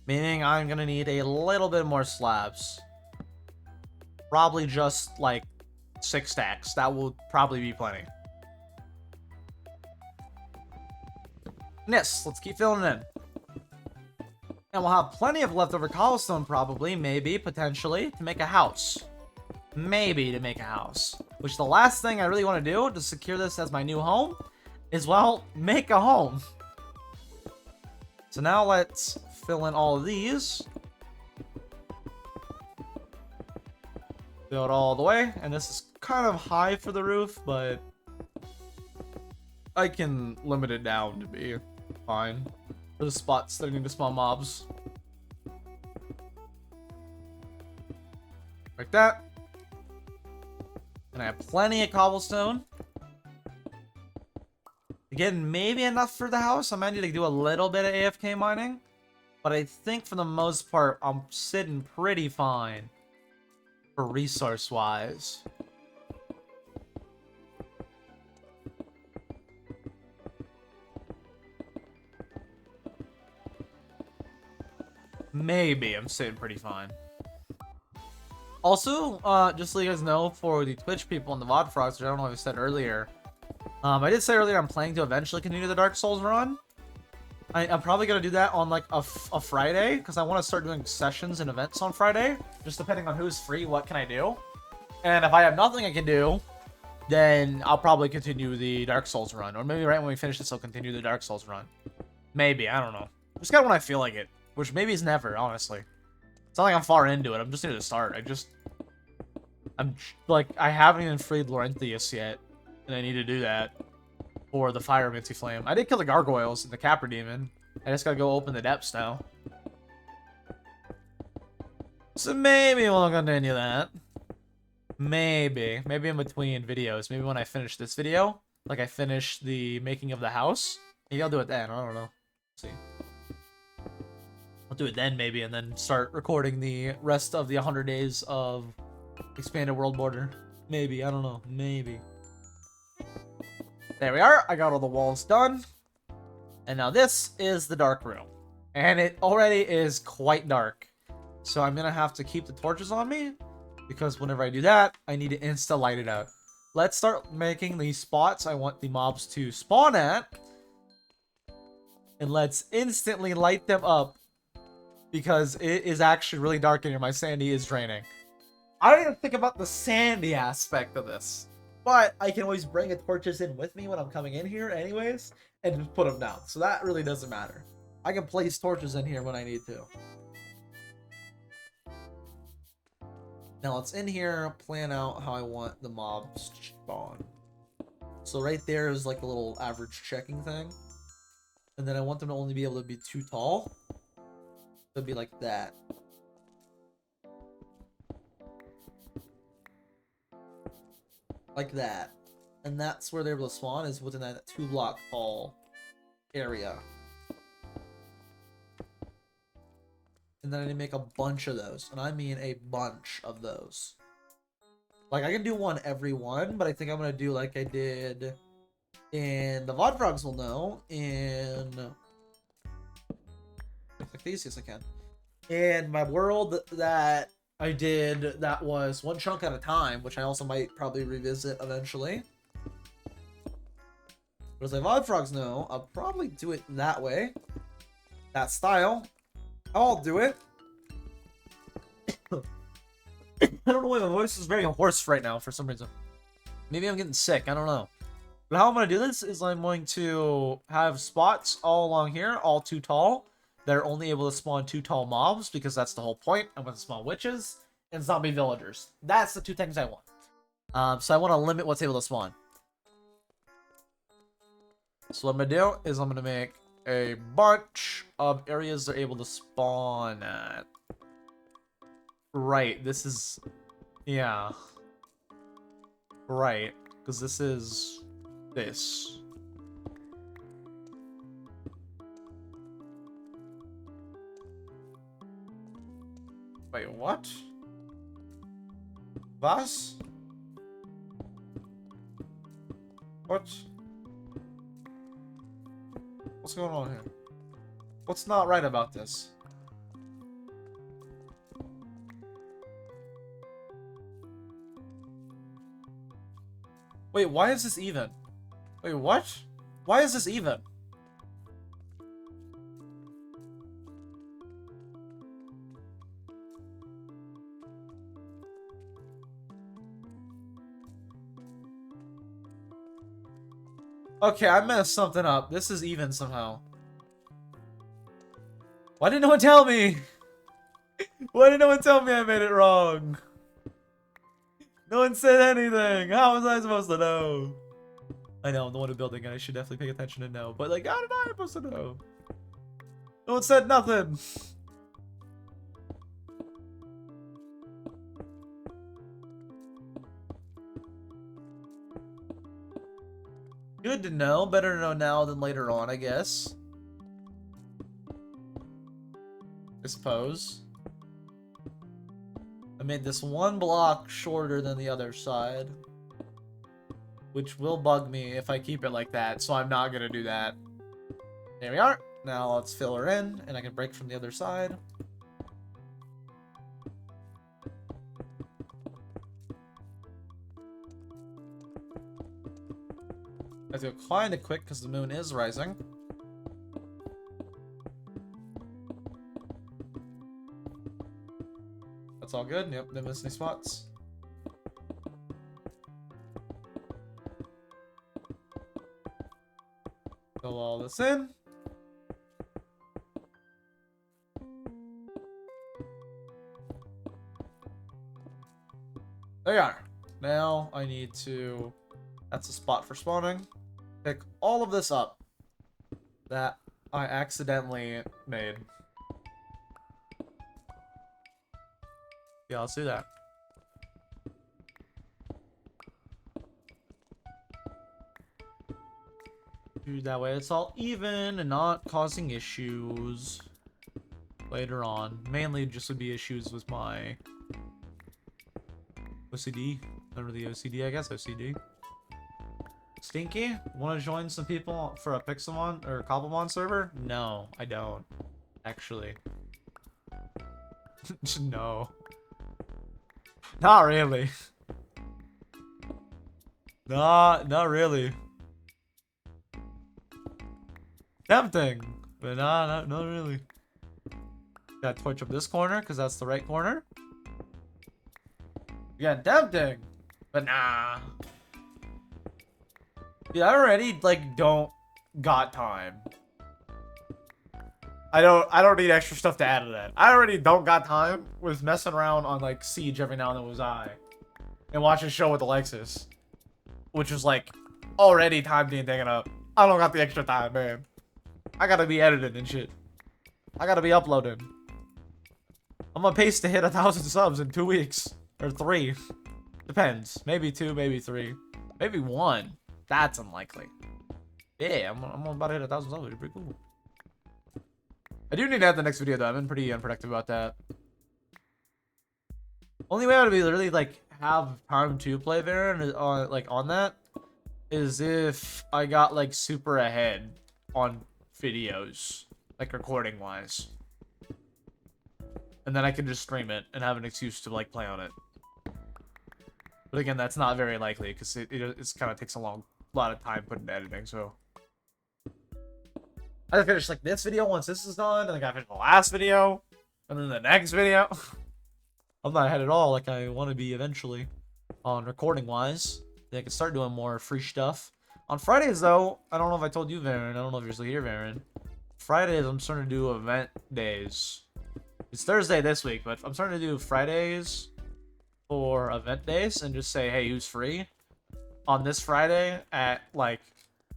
Meaning I'm gonna need a little bit more slabs. Probably just like 6 stacks. That will probably be plenty. Yes, let's keep filling it in. And we'll have plenty of leftover cobblestone probably, maybe, potentially, to make a house. Maybe to make a house. Which the last thing I really want to do to secure this as my new home is, well, make a home. So now let's fill in all of these. Fill it all the way, and this is kind of high for the roof, but I can limit it down to be fine for the spots that I need to spawn mobs. Like that. And I have plenty of cobblestone. Again, maybe enough for the house. I might need to do a little bit of AFK mining, but I think for the most part, I'm sitting pretty fine for resource-wise. Maybe I'm sitting pretty fine. Also, just so you guys know, for the Twitch people and the VOD frogs, which I don't know if I said earlier, I did say earlier I'm planning to eventually continue the Dark Souls run. I'm probably going to do that on like a Friday, because I want to start doing sessions and events on Friday, just depending on who's free, what can I do. And if I have nothing I can do, then I'll probably continue the Dark Souls run. Or maybe right when we finish this, I'll continue the Dark Souls run. Maybe, I don't know. Just kind of when I feel like it, which maybe is never, honestly. It's not like I'm far into it, I'm just near the start. I'm like, I haven't even freed Laurentius yet, and I need to do that for the Fire Minty Flame. I did kill the Gargoyles and the Capra Demon. I just gotta go open the depths now. So maybe we'll continue that. Maybe in between videos. Maybe when I finish this video, like I finish the making of the house. Maybe I'll do it then, I don't know. Let's see. I'll do it then maybe, and then start recording the rest of the 100 days of Expanded World Border. Maybe, I don't know, maybe. There we are, I got all the walls done. And now this is the dark room. And it already is quite dark. So I'm gonna have to keep the torches on me, because whenever I do that, I need to insta-light it out. Let's start making the spots I want the mobs to spawn at. And let's instantly light them up, because it is actually really dark in here. My sandy is draining. I don't even think about the sandy aspect of this, but I can always bring the torches in with me when I'm coming in here anyways, and just put them down. So that really doesn't matter. I can place torches in here when I need to. Now let's in here plan out how I want the mobs to spawn. So right there is like a little average checking thing. And then I want them to only be able to be too tall. It'd be like that. Like that. And that's where they're able to spawn, is within that 2-block tall area. And then I need to make a bunch of those. And I mean a bunch of those. Like, I can do one every one, but I think I'm going to do like I did in the VOD Frogs will know, in... like these, yes I can. In my world that I did, that was one chunk at a time, which I also might probably revisit eventually. But as the VOD Frogs know, I'll probably do it that way. That style. I'll do it. I don't know why my voice is very hoarse right now for some reason. Maybe I'm getting sick, I don't know. But how I'm going to do this is I'm going to have spots all along here, all too tall. They're only able to spawn 2 tall mobs, because that's the whole point. I want to spawn witches and zombie villagers. That's the 2 things I want. So I want to limit what's able to spawn. So what I'm going to do is I'm going to make a bunch of areas they're able to spawn at. Right, this is... yeah. Right, because this is... this. Wait, what? Was? What? What's going on here? What's not right about this? Wait, why is this even? Wait, what? Why is this even? Okay, I messed something up. This is even somehow. Why didn't no one tell me? Why didn't no one tell me I made it wrong? No one said anything. How was I supposed to know? I know, I'm the one who building it. I should definitely pay attention and know. But like, how did I supposed to know? No one said nothing. Good to know. Better to know now than later on, I guess. I suppose. I made this 1 block shorter than the other side. Which will bug me if I keep it like that, so I'm not gonna do that. There we are. Now let's fill her in, and I can break from the other side. I have to go kinda quick because the moon is rising. That's all good. Yep, didn't miss any spots. Fill all this in. There you are. Now I need to... that's a spot for spawning. Pick all of this up that I accidentally made. Yeah, let's do that. Do that way it's all even and not causing issues later on. Mainly just would be issues with my OCD. Not really OCD, I guess. OCD. Stinky? Want to join some people for a Pixelmon or Cobblemon server? No, I don't. Actually. No. Not really. Not really. Tempting, but not really. Gotta torch up this corner, because that's the right corner. Yeah, tempting, but nah. Yeah, I already, like, don't got time. I don't need extra stuff to add to that. I already don't got time with messing around on, like, Siege every now and then was I. And watching a show with Alexis. Which was, like, already time being taken up. I don't got the extra time, man. I gotta be editing and shit. I gotta be uploading. I'm on pace to hit 1,000 subs in 2 weeks. Or 3. Depends. Maybe 2, maybe 3. Maybe 1. That's unlikely. Yeah, I'm about to hit 1,000 subs. It's pretty cool. I do need to add the next video, though. I've been pretty unproductive about that. Only way I would be really, like, have time to play Varen on that is if I got, like, super ahead on videos. Like, recording-wise. And then I can just stream it and have an excuse to, like, play on it. But again, that's not very likely, because it kind of takes a lot of time put into editing, so... I gotta finish, like, this video once this is done, and I gotta finish the last video, and then the next video. I'm not ahead at all like I want to be eventually on recording-wise. I can start doing more free stuff. On Fridays, though, I don't know if I told you, Varen. I don't know if you're still here, Varen. Fridays, I'm starting to do event days. It's Thursday this week, but I'm starting to do Fridays for event days and just say, hey, who's free? On this Friday at, like,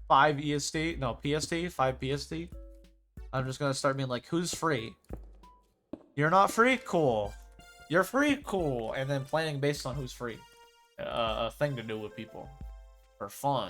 5 EST, no, PST, 5 PST. I'm just gonna start being like, who's free? You're not free? Cool. You're free? Cool. And then playing based on who's free. A thing to do with people. For fun.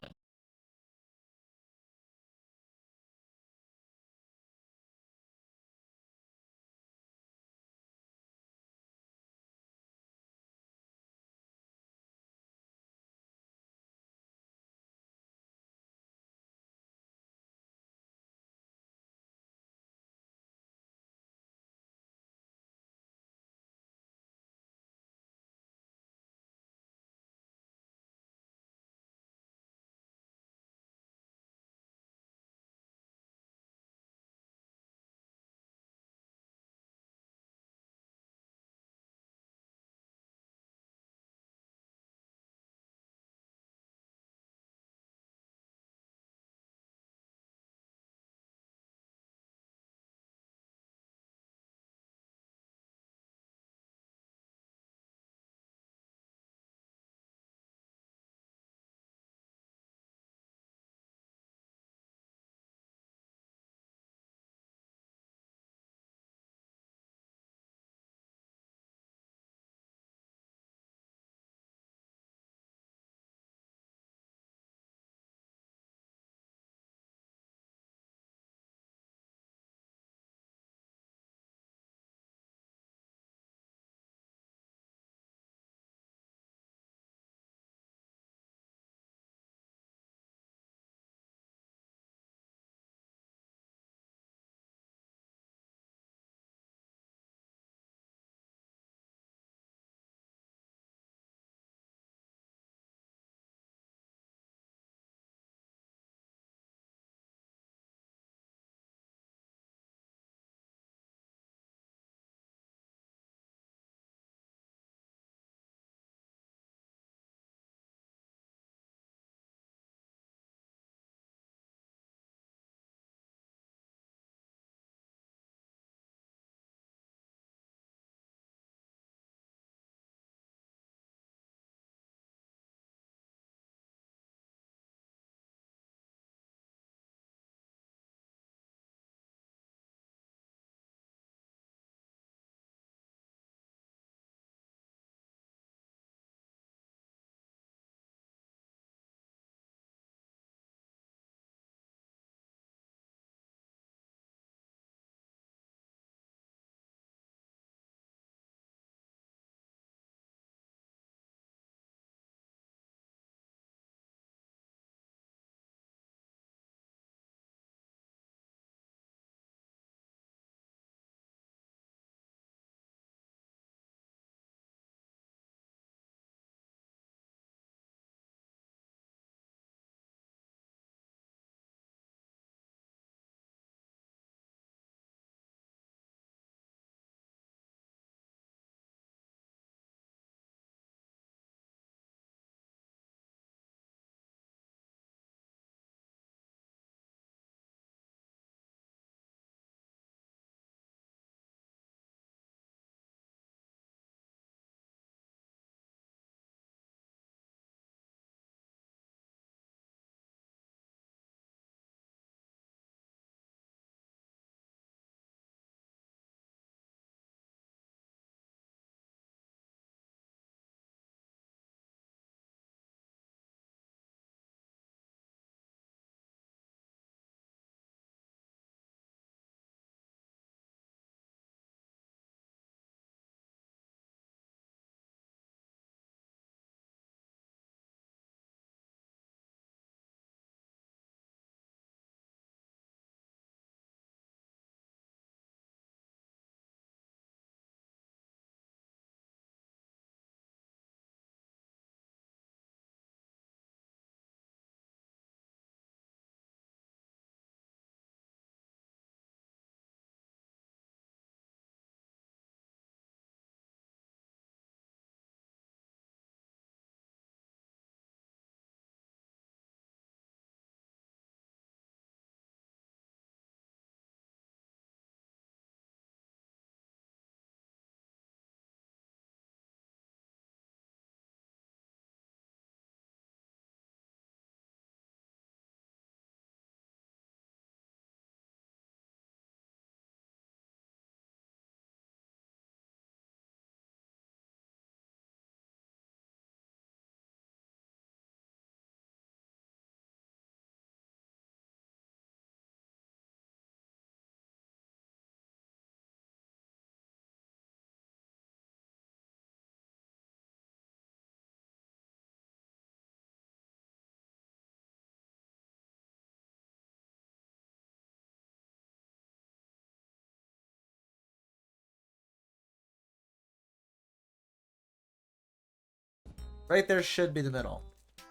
Right there should be the middle.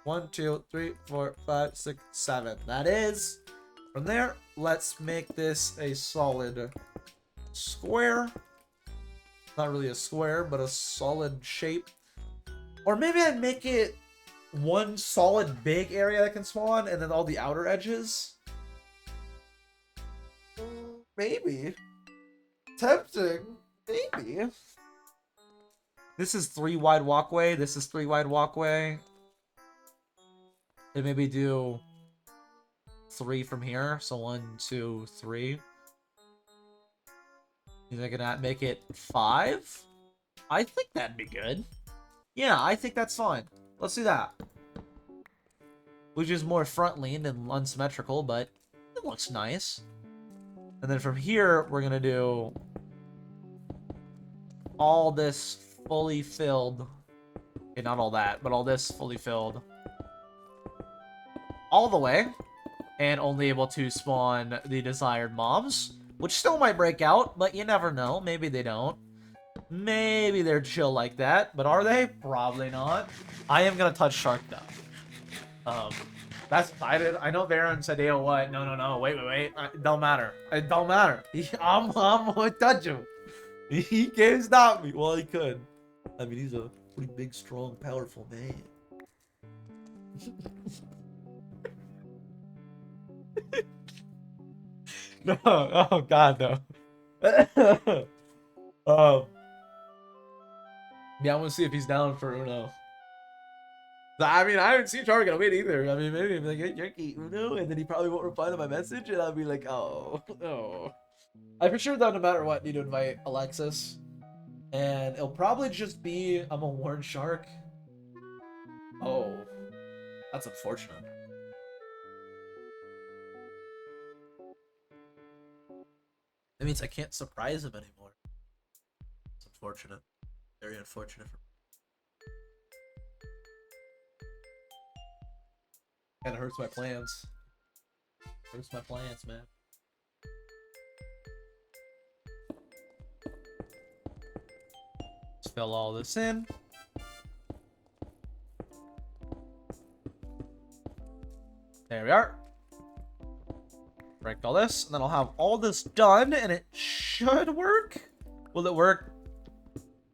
1, 2, 3, 4, 5, 6, 7. That is. From there, let's make this a solid square. Not really a square, but a solid shape. Or maybe I'd make it one solid big area that can spawn, and then all the outer edges. Maybe. Tempting. Maybe. This is 3 wide walkway. This is 3 wide walkway. And maybe do 3 from here. So 1, 2, 3. Is that gonna make it 5? I think that'd be good. Yeah, I think that's fine. Let's do that. Which is more front leaned and unsymmetrical, but it looks nice. And then from here, we're gonna do all this fully filled. Okay, not all that, but all this fully filled. All the way. And only able to spawn the desired mobs. Which still might break out, but you never know. Maybe they don't. Maybe they're chill like that, but are they? Probably not. I am gonna touch Shark though. That's decided. I know Baron said, "Yo, what? No. Wait. It don't matter. It don't matter. I'm gonna touch him. He can't stop me. Well, he could. I mean, he's a pretty big, strong, powerful man." No. Oh God, no. Yeah, I want to see if he's down for Uno. I mean, I haven't seen Charlie gonna win either. I mean, maybe he'll be like, "Hey, Jerky, Uno," and then he probably won't reply to my message, and I'll be like, "Oh, no." I for sure, though, no matter what, need to invite Alexis, and it'll probably just be I'm a Warren Shark. Oh, that's unfortunate. That means I can't surprise him anymore. It's unfortunate. Very unfortunate for me. Kinda hurts my plans. Hurts my plans, man. Let's fill all this in. There we are. Break all this, and then I'll have all this done, and it should work. Will it work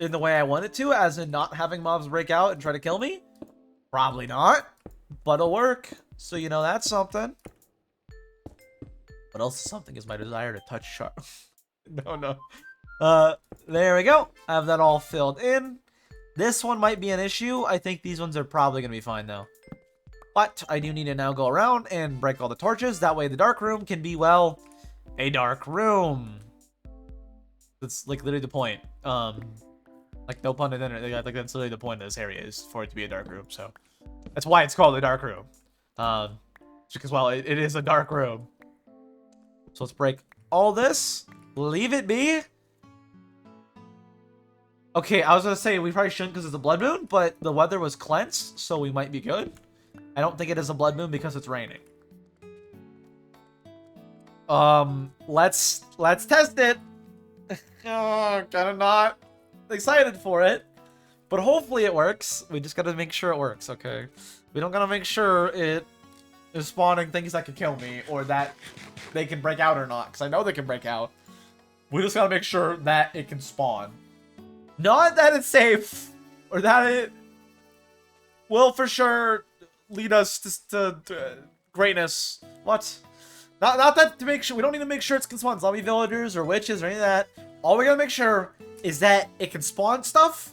in the way I want it to, as in not having mobs break out and try to kill me? Probably not, but it'll work. So, you know, that's something. What else is something is my desire to touch Shark. No. There we go. I have that all filled in. This one might be an issue. I think these ones are probably going to be fine, though. But I do need to now go around and break all the torches. That way the dark room can be, well, a dark room. That's, like, literally the point. Like, no pun intended. Like, that's literally the point of this area, is for it to be a dark room. So that's why it's called a dark room. Because, well, it is a dark room. So let's break all this. Leave it be. Okay, I was going to say we probably shouldn't because it's a blood moon, but the weather was cleansed, so we might be good. I don't think it is a blood moon because it's raining. Let's test it. Oh, kind of not excited for it, but hopefully it works. We just gotta make sure it works, okay? We don't gotta make sure it is spawning things that can kill me or that they can break out or not, because I know they can break out. We just gotta make sure that it can spawn. Not that it's safe, or that it will for sure lead us to greatness. What? Not that to make sure. We don't need to make sure it can spawn zombie villagers or witches or any of that. All we gotta make sure is that it can spawn stuff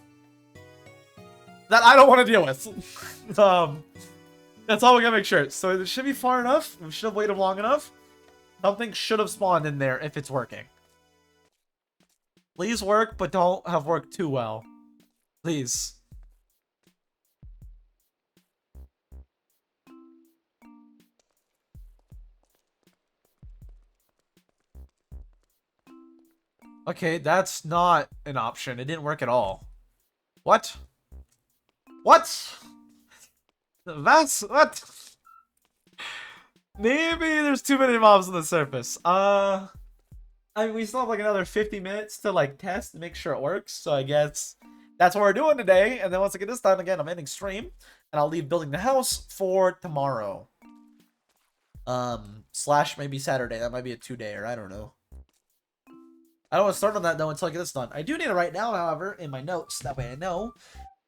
that I don't want to deal with. That's all we gotta make sure. So it should be far enough. We should have waited long enough. Something should have spawned in there if it's working. Please work, but don't have worked too well. Please. Okay, that's not an option. It didn't work at all. What? What? That's what? Maybe there's too many mobs on the surface. I mean, we still have like another 50 minutes to like test and make sure it works. So I guess that's what we're doing today. And then once I get this done again, I'm ending stream, and I'll leave building the house for tomorrow. Slash maybe Saturday. That might be a 2-dayer. I don't know. I don't want to start on that though until I get this done. I do need to write down, however, in my notes. That way I know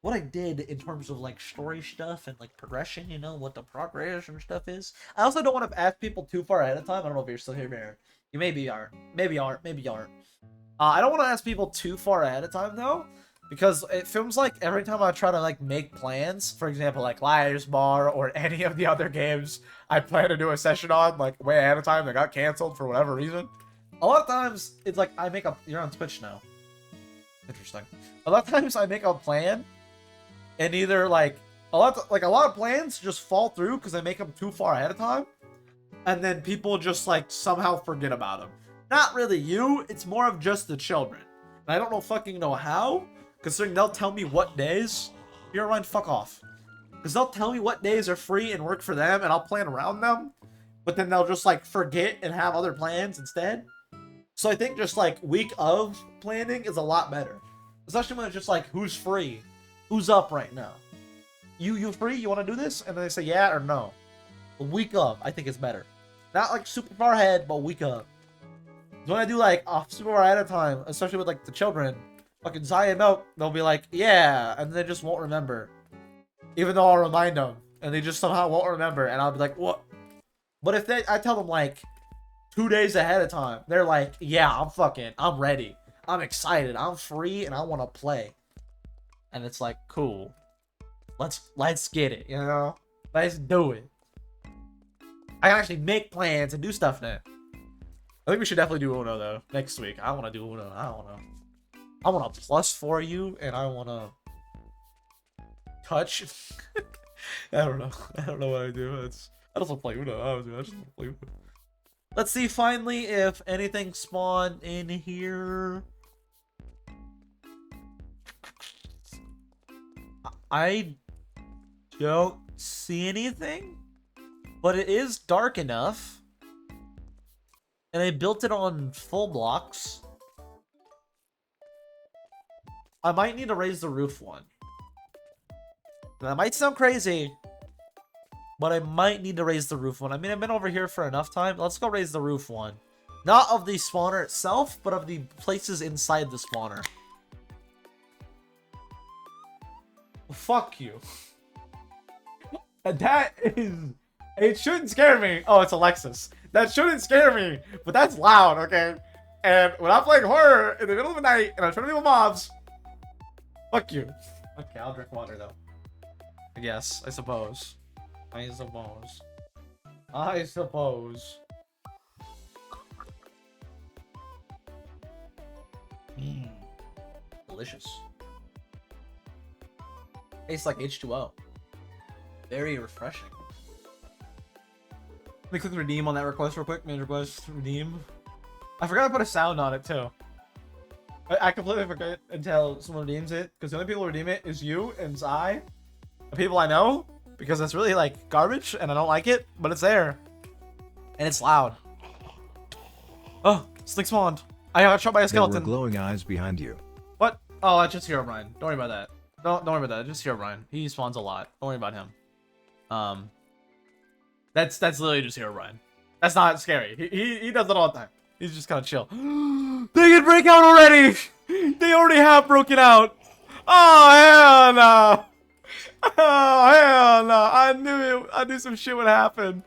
what I did in terms of like story stuff and like progression, you know, what the progress and stuff is. I also don't want to ask people too far ahead of time. I don't know if you're still here, Baron. You maybe are. Maybe aren't. Maybe you aren't. I don't want to ask people too far ahead of time though, because it feels like every time I try to like make plans, for example, like Liar's Bar or any of the other games I plan to do a session on, like way ahead of time, they got canceled for whatever reason. A lot of times it's like I make up. You're on Twitch now. Interesting. A lot of times I make a plan, and either like a lot of plans just fall through because I make them too far ahead of time, and then people just like somehow forget about them. Not really you. It's more of just the children. And I don't know fucking know how, considering they'll tell me what days. You're Ryan, fuck off. Because they'll tell me what days are free and work for them, and I'll plan around them. But then they'll just like forget and have other plans instead. So I think just like week of planning is a lot better. Especially when it's just like, who's free? Who's up right now? You free? You want to do this? And then they say yeah or no. A week of, I think it's better. Not like super far ahead, but week of. When I do like super far ahead of time, especially with like the children, fucking Zaya and Milk, they'll be like, yeah, and they just won't remember. Even though I'll remind them, and they just somehow won't remember, and I'll be like, what? But if I tell them like 2 days ahead of time, they're like, yeah, I'm ready. I'm excited. I'm free, and I want to play. And it's like, cool. Let's get it, you know? Let's do it. I can actually make plans and do stuff now. I think we should definitely do Uno, though, next week. I want to do Uno. I don't know. I want to plus for you, and I want to touch. I don't know. I don't know what I do. I just want to play Uno. I just want to play Uno. Let's see, finally, if anything spawned in here. I don't see anything, but it is dark enough. And I built it on full blocks. I might need to raise the roof one. That might sound crazy, but I might need to raise the roof one. I mean, I've been over here for enough time. Let's go raise the roof one. Not of the spawner itself, but of the places inside the spawner. Fuck you. That is... It shouldn't scare me. Oh, it's Alexis. That shouldn't scare me, but that's loud, okay? And when I'm playing horror in the middle of the night and I'm trying to deal with mobs, fuck you. Okay, I'll drink water, though. I guess. I suppose. I suppose. Mmm. Delicious. Tastes like H2O. Very refreshing. Let me click redeem on that request real quick. Main request, redeem. I forgot to put a sound on it too. I completely forget until someone redeems it, because the only people who redeem it is you and Zai. The people I know, because it's really like garbage and I don't like it, but it's there. And it's loud. Oh, snake spawned. I got shot by a skeleton. There were glowing eyes behind you. What? Oh, that's just Hero Brian. Don't worry about that. Don't worry about that. Just Hero Brian. He spawns a lot. Don't worry about him. That's literally just Hero Brian. That's not scary. He does it all the time. He's just kind of chill. They can break out already. They already have broken out. Oh hell no. Oh hell no. I knew some shit would happen.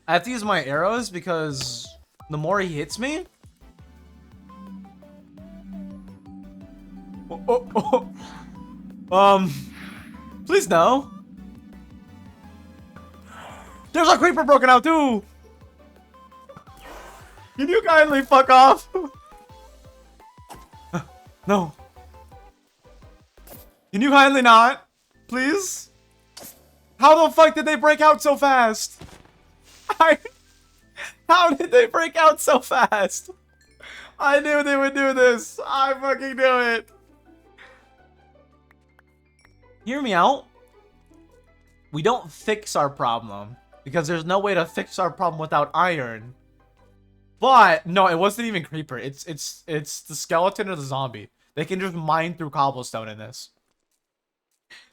I have to use my arrows because the more he hits me. Please no. There's a creeper broken out too. Can you kindly fuck off? No. Can you kindly not? Please? How the fuck did they break out so fast? How did they break out so fast? I knew they would do this. I fucking knew it. Hear me out. We don't fix our problem because there's no way to fix our problem without iron. But no, it wasn't even creeper. It's the skeleton or the zombie. They can just mine through cobblestone in this.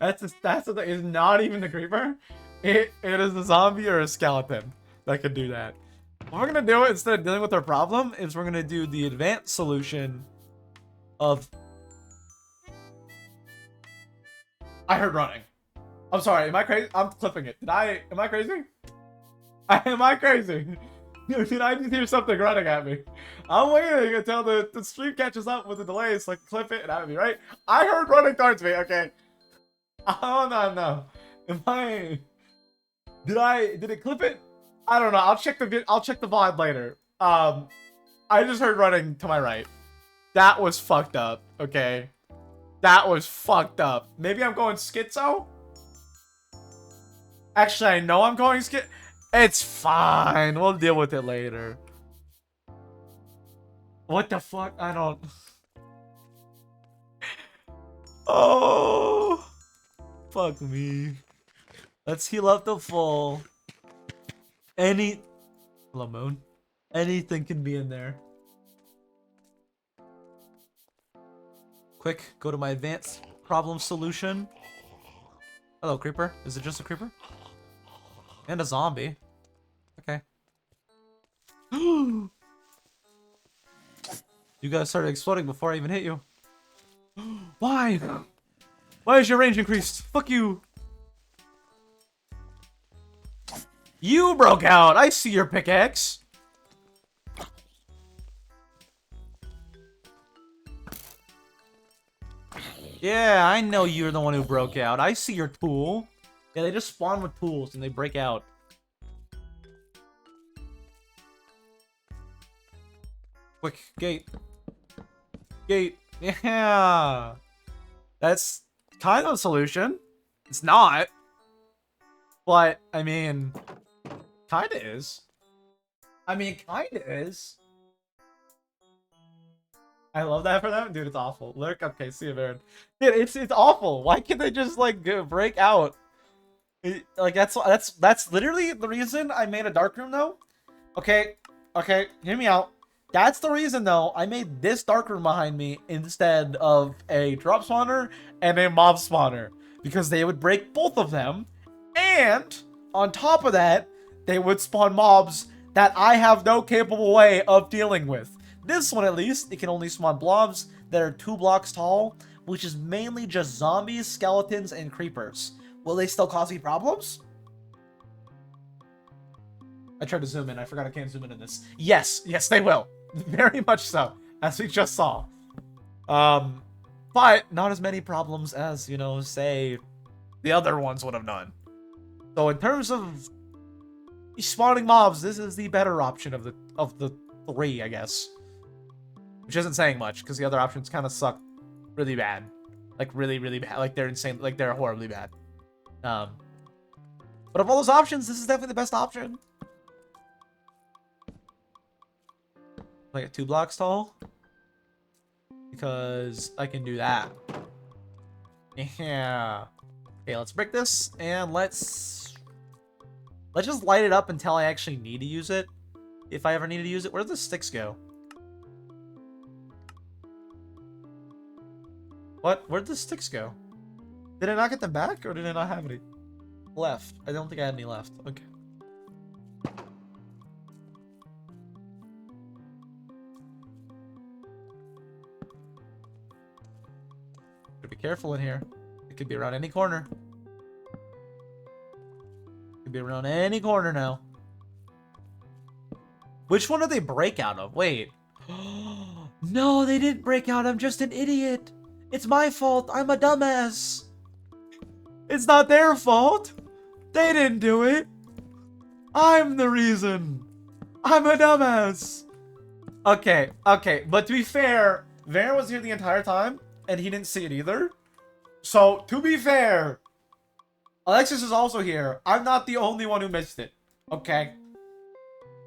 That's the thing. It's not even the creeper. It is a zombie or a skeleton that can do that. What we're gonna do instead of dealing with our problem is we're gonna do the advanced solution of. I heard running. I'm sorry. Am I crazy? I'm clipping it. Am I crazy? Am I crazy? Did I just hear something running at me? I'm waiting until the stream catches up with the delay so I can clip it and have it be right. I heard running towards me. Okay. Oh no. Did it clip it? I don't know. I'll check the VOD later. I just heard running to my right. That was fucked up. Okay. That was fucked up. Maybe I'm going schizo? Actually, I know I'm going schizo. It's fine. We'll deal with it later. What the fuck? I don't... Oh. Fuck me. Let's heal up the full. Hello, Moon. Anything can be in there. Quick, go to my advanced problem solution. Hello, creeper. Is it just a creeper? And a zombie. Okay. You guys started exploding before I even hit you. Why? Why is your range increased? Fuck you. You broke out. I see your pickaxe. Yeah, I know you're the one who broke out. I see your tool. Yeah, they just spawn with tools and they break out. Quick, gate. Gate. Yeah. That's kind of a solution. It's not. But, I mean, kind of is. I love that for them. Dude, it's awful. Lurk, okay, see you, Baron. Dude, it's awful. Why can't they just, like, break out? Like, that's literally the reason I made a dark room, though. Okay, hear me out. That's the reason, though, I made this dark room behind me instead of a drop spawner and a mob spawner. Because they would break both of them. And, on top of that, they would spawn mobs that I have no capable way of dealing with. This one, at least, it can only spawn blobs that are 2 blocks tall, which is mainly just zombies, skeletons, and creepers. Will they still cause me problems? I tried to zoom in. I forgot I can't zoom in this. Yes, they will. Very much so, as we just saw. But not as many problems as, you know, say, the other ones would have done. So in terms of spawning mobs, this is the better option of the 3, I guess. Which isn't saying much, because the other options kind of suck really bad. Like, really, really bad. Like, they're insane. Like, they're horribly bad. But of all those options, this is definitely the best option. Like, at 2 blocks tall. Because I can do that. Yeah. Okay, let's break this, and let's just light it up until I actually need to use it. If I ever need to use it. Where do the sticks go? What? Where'd the sticks go? Did I not get them back, or did I not have any left? I don't think I had any left. Okay. Be careful in here. It could be around any corner. It could be around any corner now. Which one did they break out of? Wait. No, they didn't break out. I'm just an idiot. It's my fault. I'm a dumbass. It's not their fault. They didn't do it. I'm the reason. I'm a dumbass. Okay. But to be fair, Varen was here the entire time, and he didn't see it either. So, to be fair, Alexis is also here. I'm not the only one who missed it. Okay?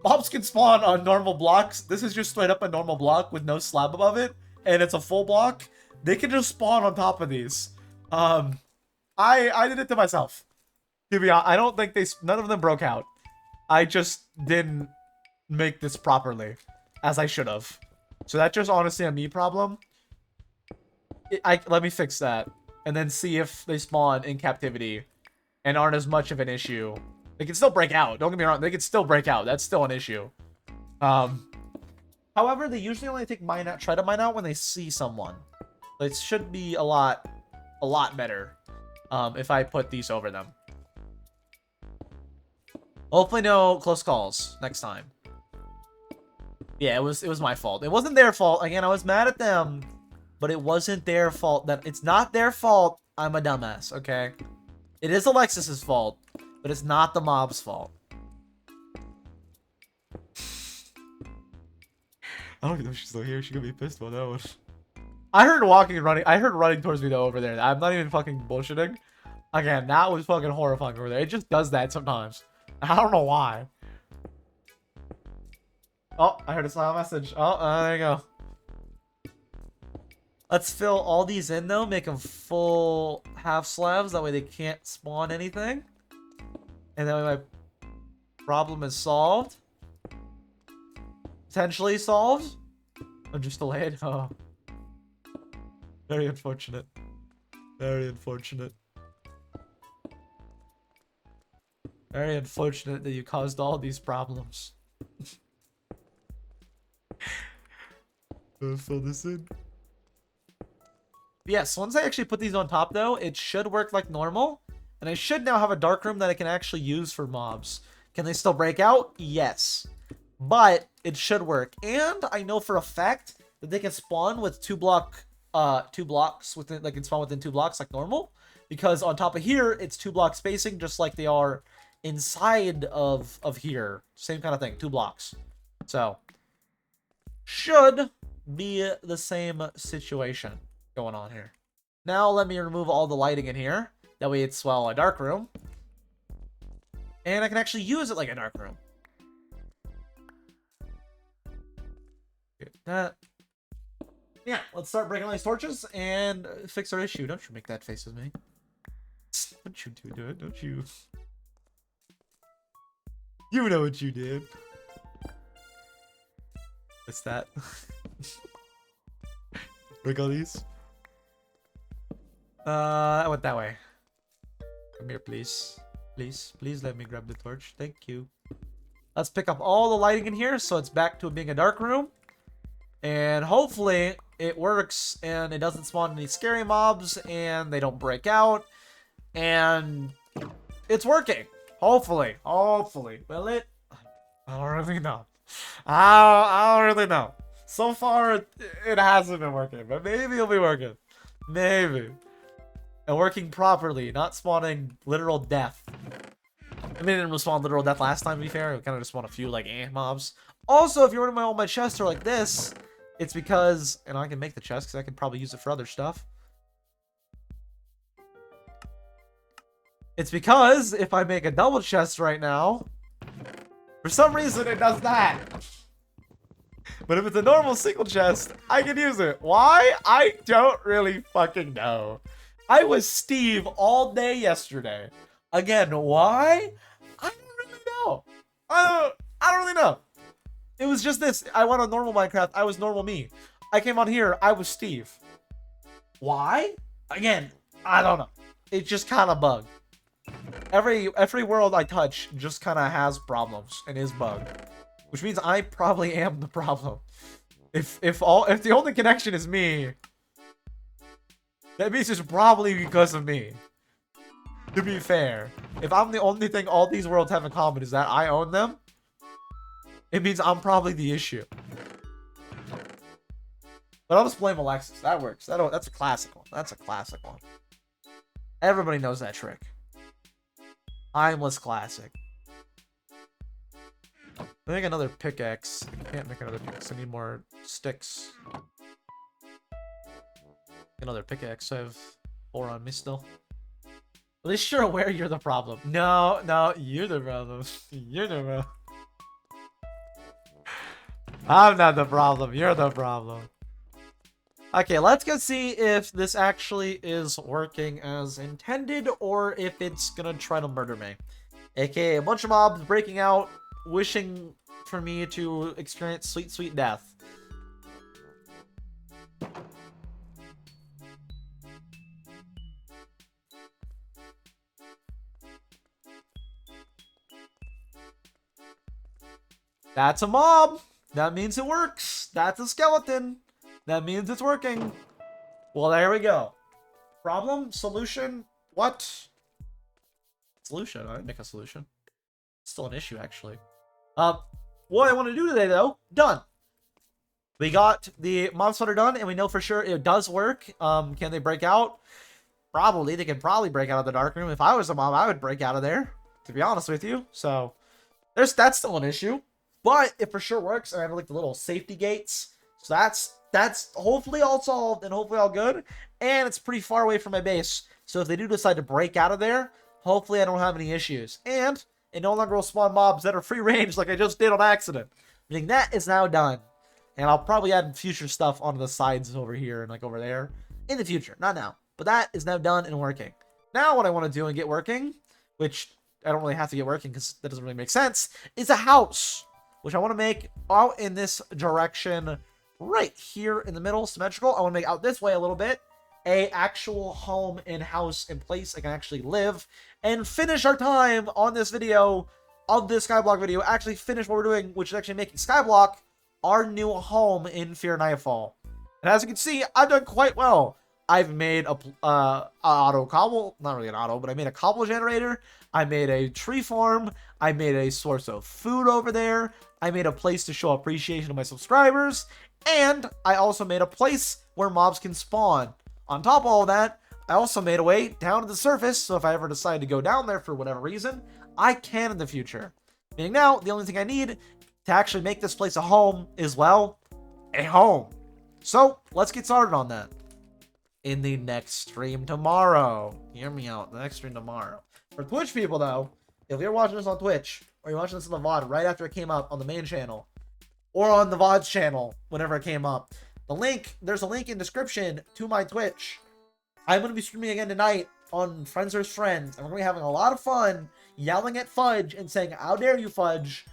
Mobs can spawn on normal blocks. This is just straight up a normal block with no slab above it, and it's a full block. They can just spawn on top of these. I did it to myself. To be honest, I don't think none of them broke out. I just didn't make this properly, as I should have. So that's just honestly a me problem. let me fix that, and then see if they spawn in captivity and aren't as much of an issue. They can still break out. Don't get me wrong. They can still break out. That's still an issue. However, they usually only try to mine out when they see someone. It should be a lot better if I put these over them. Hopefully no close calls next time. Yeah, it was my fault. It wasn't their fault. Again, I was mad at them, but it wasn't their fault. It's not their fault. I'm a dumbass, okay? It is Alexis's fault, but it's not the mob's fault. I don't even know if she's still here. She could be pissed about that one. I heard walking and running. I heard running towards me though over there. I'm not even fucking bullshitting. Again, that was fucking horrifying over there. It just does that sometimes. I don't know why. Oh, I heard a silent message. Oh, there you go. Let's fill all these in though. Make them full half slabs. That way they can't spawn anything. And then my problem is solved. Potentially solved. I'm just delayed. Oh. Very unfortunate. Very unfortunate. Very unfortunate that you caused all these problems. Fill this in. Yes, once I actually put these on top though, it should work like normal. And I should now have a dark room that I can actually use for mobs. Can they still break out? Yes. But it should work. And I know for a fact that they can spawn with two blocks within, like, can spawn within 2 blocks like normal. Because on top of here, it's 2 block spacing, just like they are inside of here. Same kind of thing, 2 blocks. So, should be the same situation going on here. Now let me remove all the lighting in here. That way it's, well, a dark room. And I can actually use it like a dark room. Get that. Yeah, let's start breaking all these torches and fix our issue. Don't you make that face with me. Don't you do it, don't you? You know what you did. What's that? Break all these. I went that way. Come here, please. Please let me grab the torch. Thank you. Let's pick up all the lighting in here so it's back to being a dark room. And hopefully it works and it doesn't spawn any scary mobs and they don't break out. And it's working. Hopefully. Will it? I don't really know. I don't really know. So far, it hasn't been working, but maybe it'll be working. Maybe. And working properly, not spawning literal death. I mean, it didn't spawn literal death last time, to be fair. It kind of just spawned a few, like, mobs. Also, if you're wondering why all my chests are like this, it's because, and I can make the chest, because I can probably use it for other stuff. It's because if I make a double chest right now, for some reason it does that. But if it's a normal single chest, I can use it. Why? I don't really fucking know. I was Steve all day yesterday. Again, why? I don't really know. I don't really know. It was just this. I went on normal Minecraft. I was normal me. I came on here. I was Steve. Why? Again, I don't know. It just kind of bugged. Every world I touch just kind of has problems and is bugged, which means I probably am the problem. If the only connection is me, that means it's probably because of me. To be fair, if I'm the only thing all these worlds have in common is that I own them, it means I'm probably the issue. But I'll just blame Alexis. That works. That's a classic one. That's a classic one. Everybody knows that trick. Timeless classic. I think another pickaxe. I can't make another pickaxe. I need more sticks. Another pickaxe. I have 4 on me still. At least you're aware you're the problem. No, you're the problem. You're the problem. I'm not the problem. You're the problem. Okay, let's go see if this actually is working as intended or if it's gonna try to murder me. AKA a bunch of mobs breaking out, wishing for me to experience sweet, sweet death. That's a mob. That means it works. That's a skeleton. That means it's working. Well, there we go. Problem? Solution? What? Solution. I didn't make a solution. Still an issue, actually. What I want to do today, though, done. We got the mob sweater done, and we know for sure it does work. Can they break out? Probably. They can probably break out of the dark room. If I was a mob, I would break out of there, to be honest with you. So, that's still an issue. But it for sure works. And I have like the little safety gates. So that's hopefully all solved and hopefully all good. And it's pretty far away from my base. So if they do decide to break out of there, hopefully I don't have any issues. And it no longer will spawn mobs that are free range like I just did on accident. I think that is now done. And I'll probably add future stuff on the sides over here and like over there in the future. Not now. But that is now done and working. Now what I want to do and get working, which I don't really have to get working because that doesn't really make sense, is a house. Which I want to make out in this direction right here in the middle, symmetrical. I want to make out this way a little bit. A actual home and house and place I can actually live and finish our time on this video of this Skyblock video. Actually finish what we're doing, which is actually making Skyblock our new home in Fear Nightfall. And as you can see, I've done quite well. I've made a auto cobble, not really an auto, but I made a cobble generator. I made a tree farm. I made a source of food over there. I made a place to show appreciation to my subscribers. And I also made a place where mobs can spawn. On top of all of that, I also made a way down to the surface. So if I ever decide to go down there for whatever reason, I can in the future. Meaning now, the only thing I need to actually make this place a home is, well, a home. So let's get started on that. In the next stream tomorrow. Hear me out. The next stream tomorrow. For Twitch people, though, if you're watching this on Twitch, or you're watching this on the VOD right after it came up on the main channel, or on the VOD's channel whenever it came up, there's a link in description to my Twitch. I'm going to be streaming again tonight on Friends vs. Friends, and we're going to be having a lot of fun yelling at Fudge and saying, "How dare you, Fudge?"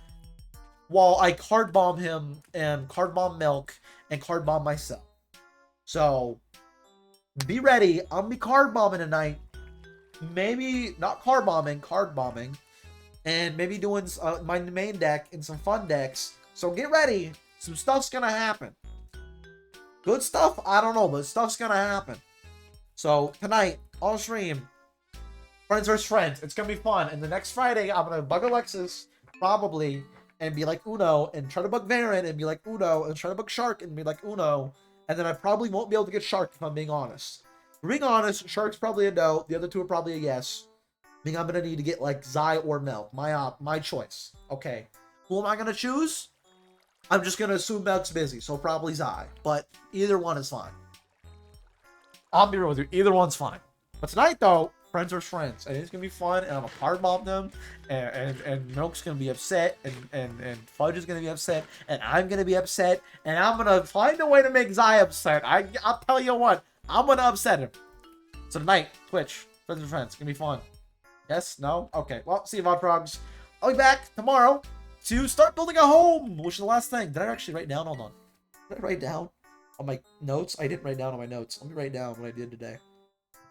while I card bomb him and card bomb Milk and card bomb myself. So be ready. I'm gonna be card bombing tonight. Maybe not card bombing, and maybe doing my main deck and some fun decks. So get ready. Some stuff's gonna happen. Good stuff? I don't know, but stuff's gonna happen. So tonight on stream, Friends vs. Friends. It's gonna be fun. And the next Friday, I'm gonna bug Alexis probably and be like Uno, and try to bug Varen and be like Uno, and try to bug Shark and be like Uno. And then I probably won't be able to get Shark if I'm being honest. Being honest, Shark's probably a no. The other two are probably a yes. I think I'm gonna need to get like Zai or Milk. My choice. Okay. Who am I gonna choose? I'm just gonna assume Milk's busy, so probably Zai. But either one is fine. I'll be real with you. Either one's fine. But tonight though, Friends are friends, and it's gonna be fun, and I'm gonna card bomb them, and Milk's gonna be upset, and Fudge is gonna be upset, and I'm gonna be upset, and I'm gonna find a way to make Zai upset. I'll tell you what, I'm gonna upset him. So tonight, Twitch, Friends and Friends, it's gonna be fun. Yes? No? Okay. Well, see you, VOD Frogs. I'll be back tomorrow to start building a home, which is the last thing. Did I actually write down? Hold on. Did I write down on my notes? I didn't write down on my notes. Let me write down what I did today.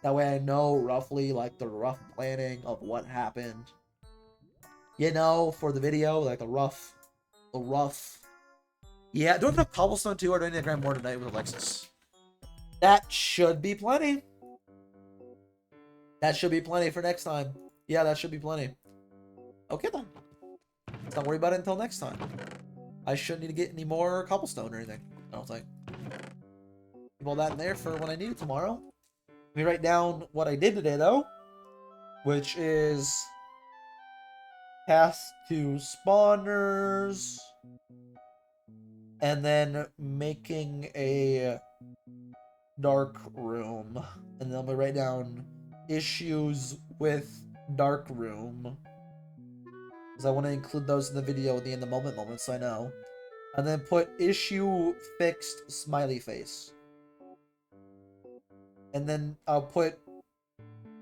That way I know roughly, like, the rough planning of what happened. You know, for the video, like, the rough... Yeah, do I have enough cobblestone, too, or do I need to grind more tonight with Alexis? That should be plenty. That should be plenty for next time. Yeah, that should be plenty. Okay, then. Let's not worry about it until next time. I shouldn't need to get any more cobblestone or anything, I don't think. Keep all that in there for when I need it tomorrow. Let me write down what I did today, though, which is path to spawners, and then making a dark room, and then I'm gonna write down issues with dark room, because I want to include those in the video at the end of moments, I know, and then put issue fixed smiley face. And then I'll put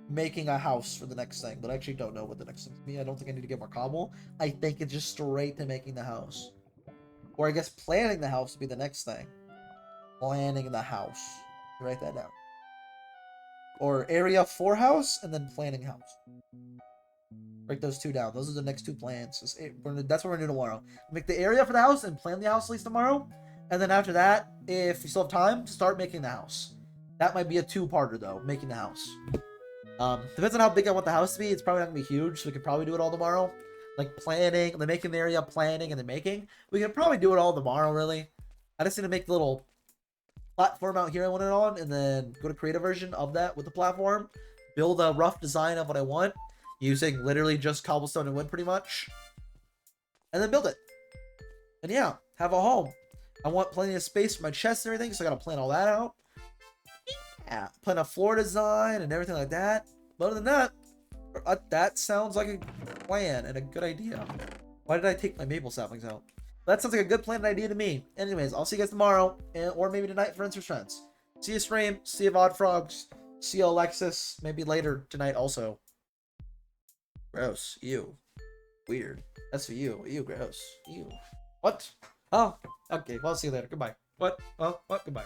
making a house for the next thing, but I actually don't know what the next thing is. I don't think I need to get more cobble. I think it's just straight to making the house. Or I guess planning the house would be the next thing. Planning the house. Write that down. Or area for house, and then planning house. Break those two down. Those are the next two plans. That's what we're gonna do tomorrow. Make the area for the house and plan the house at least tomorrow. And then after that, if you still have time, start making the house. That might be a two-parter though, making the house. Depends on how big I want the house to be. It's probably not gonna be huge, so we could probably do it all tomorrow. Like planning, then making the area, planning, and then making. We can probably do it all tomorrow, really. I just need to make the little platform out here I want it on, and then go to create a version of that with the platform. Build a rough design of what I want, using literally just cobblestone and wood pretty much. And then build it. And yeah, have a home. I want plenty of space for my chest and everything, so I gotta plan all that out. Yeah, plan a floor design and everything like that. But other than that, that sounds like a plan and a good idea. Why did I take my maple saplings out? That sounds like a good plan and idea to me. Anyways, I'll see you guys tomorrow, or maybe tonight for Instance Friends. See you stream, see you VOD Frogs, see you Alexis, maybe later tonight also. Gross. Ew. Weird. That's for you. Ew, gross. Ew. What? Oh, okay. Well, I'll see you later. Goodbye. What? Oh, what? Goodbye.